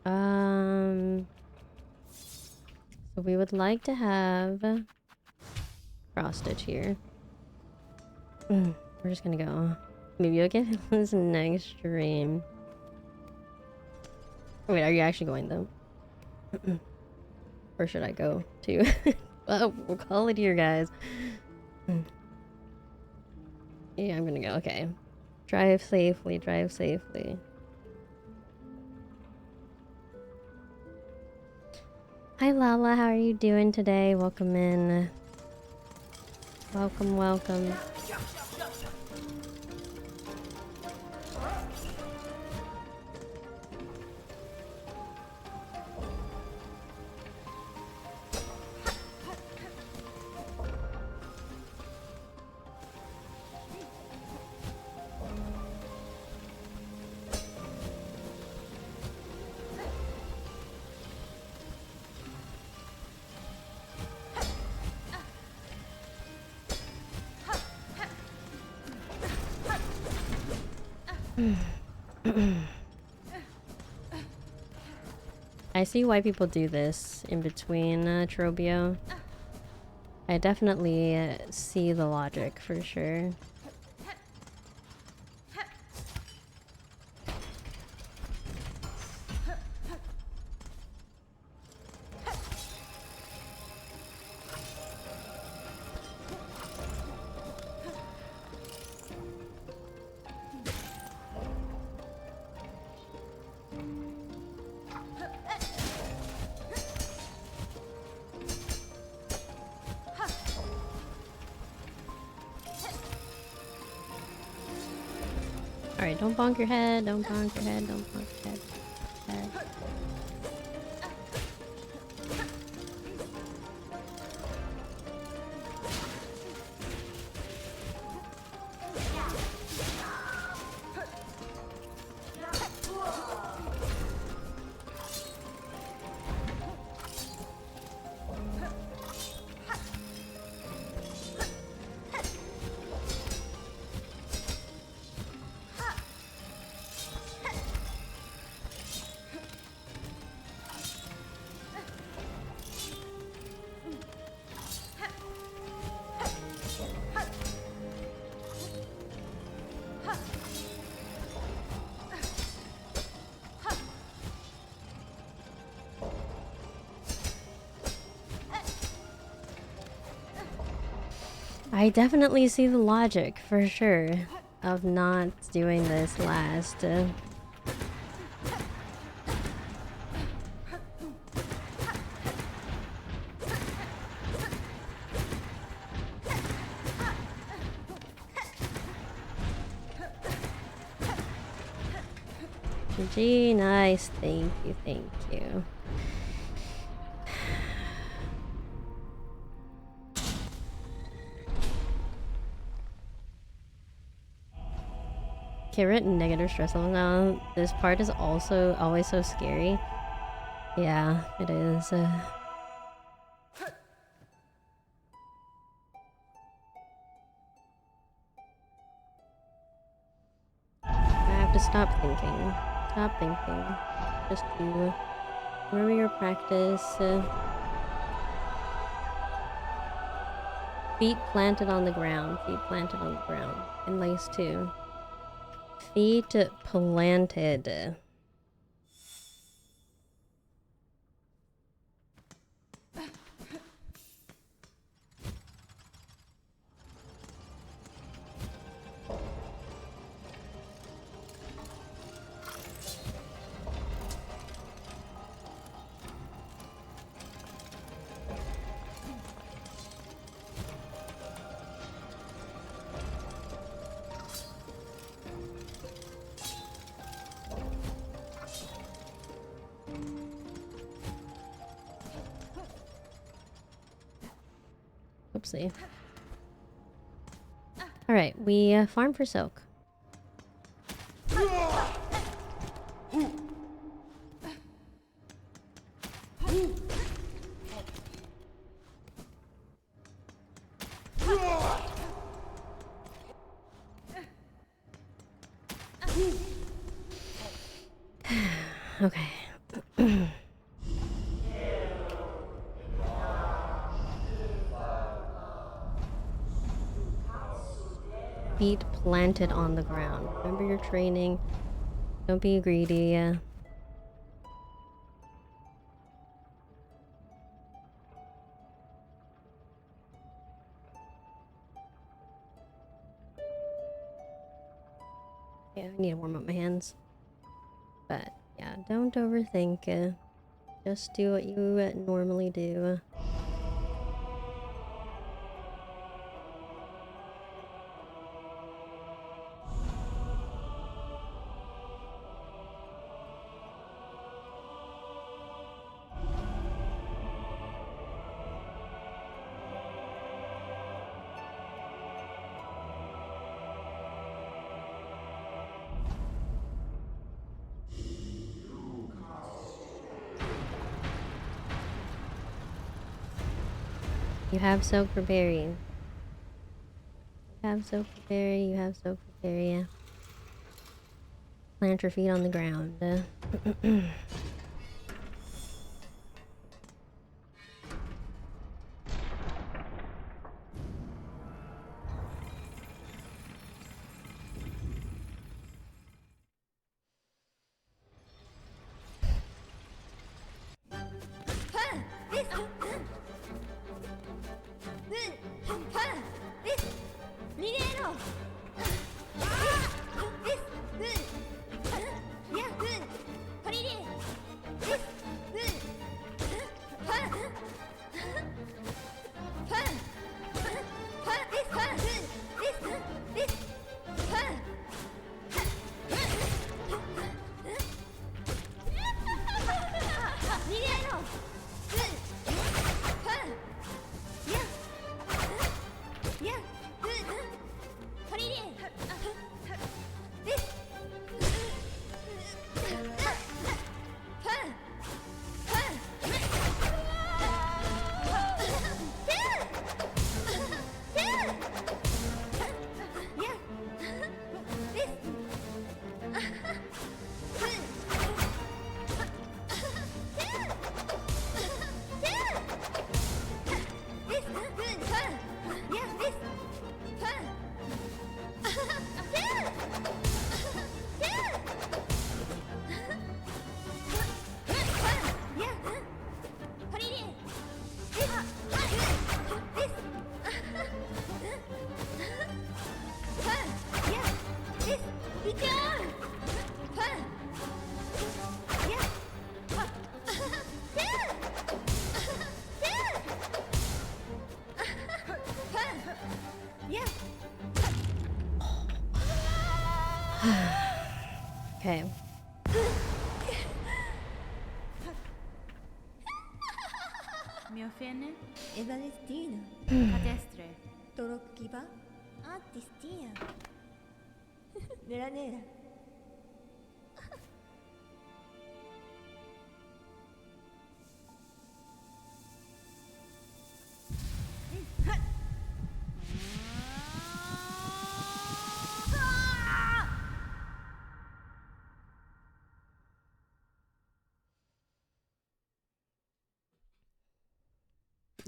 So we would like to have cross stitch here. We're just gonna go. Maybe I'll get this next stream. Wait, are you actually going though? Or should I go too? Well, we'll call it here, guys. Yeah, I'm gonna go. Okay. Drive safely, drive safely. Hi Lala, how are you doing today? Welcome in. Welcome, welcome. I see why people do this in between Trobio. I definitely see the logic for sure. Alright, don't bonk your head, don't bonk your head, don't bonk your head. I definitely see the logic, for sure, of not doing this last. GG, nice. Thank you, thank you. Okay, written negative stress level now. This part is also always so scary. Yeah, it is. I have to stop thinking. Stop thinking. Just do remember your practice. Feet planted on the ground. Feet planted on the ground. And lace too. Feet planted. Oopsie. Alright, we farm for silk. Okay. Feet planted on the ground. Remember your training. Don't be greedy. Yeah, I need to warm up my hands. But yeah, don't overthink. Just do what you normally do. You have soak for berry. You have soak for berry. You have soak for berry. Yeah. Plant your feet on the ground. Okay. Mio fene? Evalestina. Cadestre. Torokkiba. Artistia. Nera nera.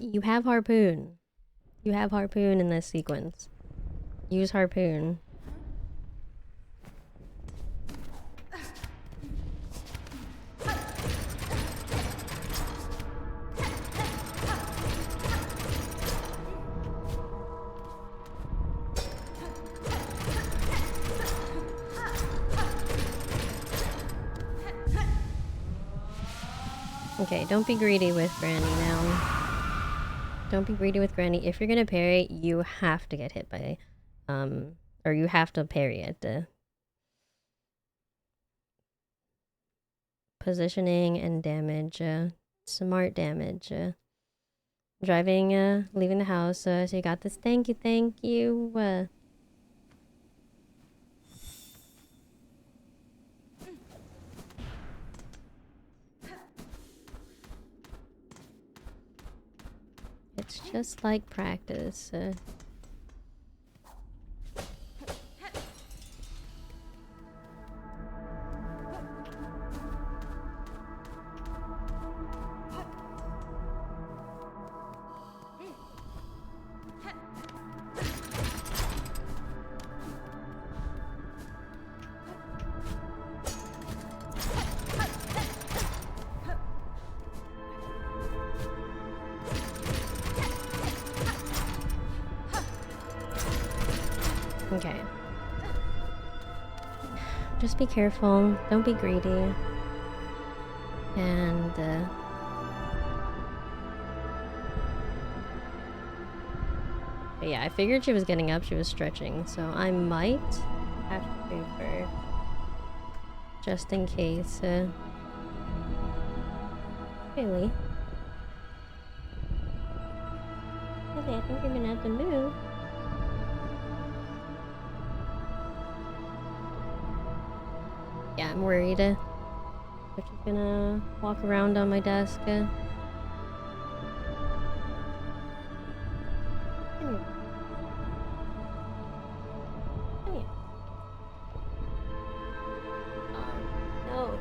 You have harpoon. You have harpoon in this sequence. Use harpoon. Okay, don't be greedy with Granny now. Don't be greedy with Granny. If you're gonna parry, you have to get hit by, or you have to parry it. Positioning and damage, smart damage. Driving, leaving the house, so you got this. Thank you, thank you. It's just like practice. Okay. Just be careful. Don't be greedy. And, but yeah, I figured she was getting up. She was stretching. So I might have to move her. Just in case. Really? Okay, I think you're gonna have to move. Yeah, I'm worried. I'm just gonna walk around on my desk. Come here. Come here. No.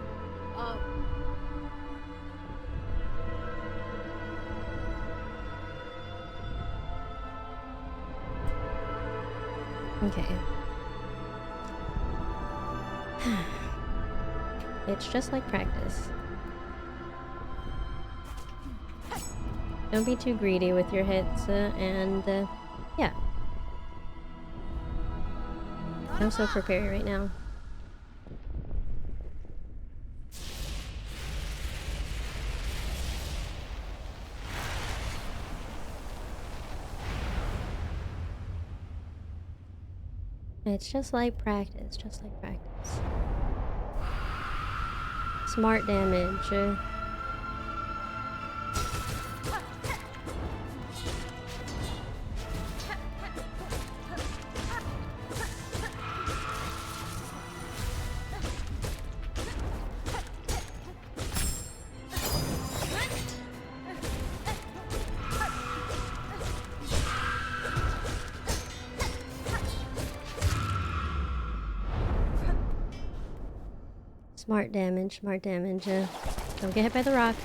Okay. It's just like practice. Don't be too greedy with your hits, and yeah. I'm so prepared right now. It's just like practice, just like practice. Smart damage. Smart damage, smart damage. Don't get hit by the rock.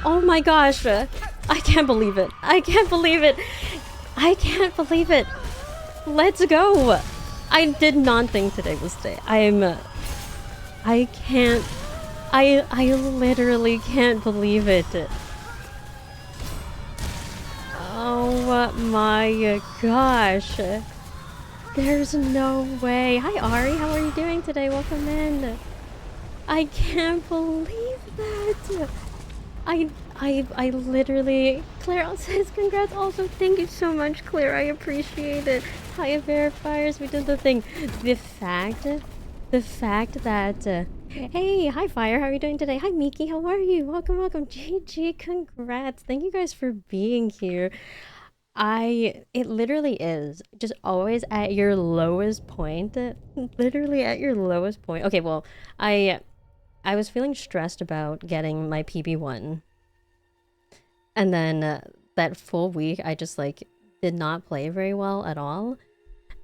Oh my gosh, I can't believe it. I can't believe it. I can't believe it. Let's go. I did not think today was the day. I can't, I literally can't believe it. Oh my gosh. There's no way. Hi Ari, how are you doing today? Welcome in. I can't believe that. I literally, Claire says congrats also. Thank you so much, Claire. I appreciate it. Hi verifiers, we did the thing. The fact that hey, hi Fire, how are you doing today? Hi Miki, how are you? Welcome, welcome. GG, congrats. Thank you guys for being here. It literally is just always at your lowest point. Literally at your lowest point. Okay, well, I was feeling stressed about getting my PB1. And then that full week I just like did not play very well at all.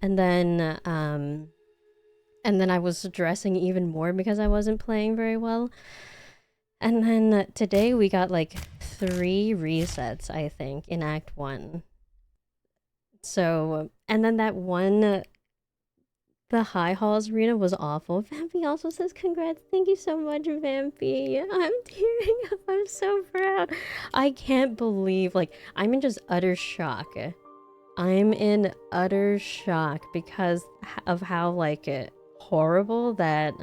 And then I was stressing even more because I wasn't playing very well. And then today we got like 3 resets, I think, in Act 1. So, and then that one, the High Halls arena was awful. Vampy also says congrats. Thank you so much, Vampy. I'm tearing up. I'm so proud. I can't believe, like, I'm in just utter shock. I'm in utter shock because of how, like, horrible that,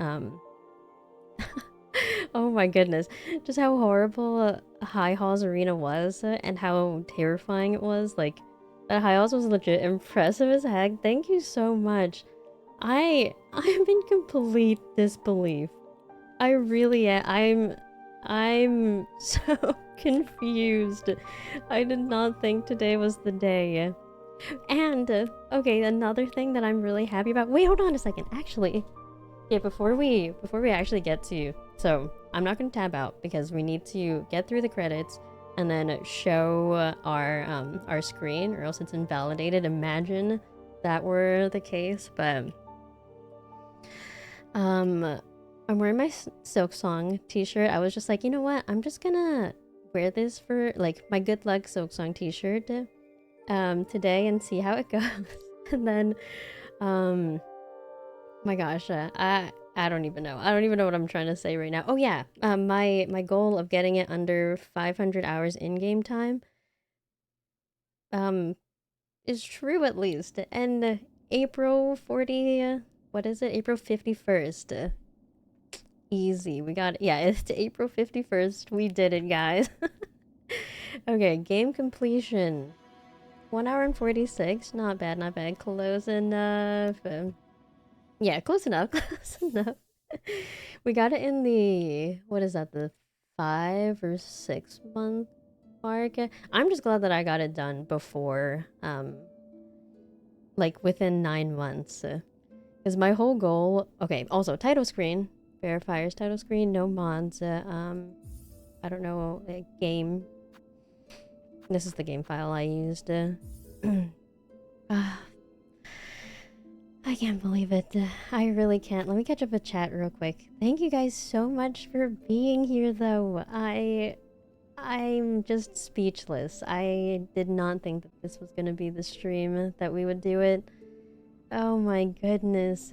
oh my goodness. Just how horrible High Halls arena was and how terrifying it was. Like, that High Halls was legit impressive as heck. Thank you so much. I'm in complete disbelief. I really am. I'm so confused. I did not think today was the day. And okay, another thing that I'm really happy about. Wait, hold on a second. Actually, yeah, before we actually get to, so I'm not gonna tab out because we need to get through the credits and then show our screen, or else it's invalidated. Imagine that were the case, but I'm wearing my Silksong t-shirt. I was just like, you know what? I'm just gonna wear this for like my good luck Silksong t-shirt today and see how it goes. And then my gosh, I don't even know. I don't even know what I'm trying to say right now. Oh yeah, my goal of getting it under 500 hours in-game time is true at least. And April 40, what is it? April 51st. Easy. We got it. Yeah, it's April 51st. We did it, guys. Okay, game completion. 1 hour and 46. Not bad, not bad. Close enough. Yeah, close enough. Close enough. We got it in the, what is that, the 5 or 6 month mark? I'm just glad that I got it done before, like within 9 months. Because my whole goal, okay, also title screen, verifiers title screen, no mods, I don't know, game. This is the game file I used. I can't believe it. I really can't. Let me catch up a chat real quick. Thank you guys so much for being here, though. I'm just speechless. I did not think that this was going to be the stream that we would do it. Oh my goodness.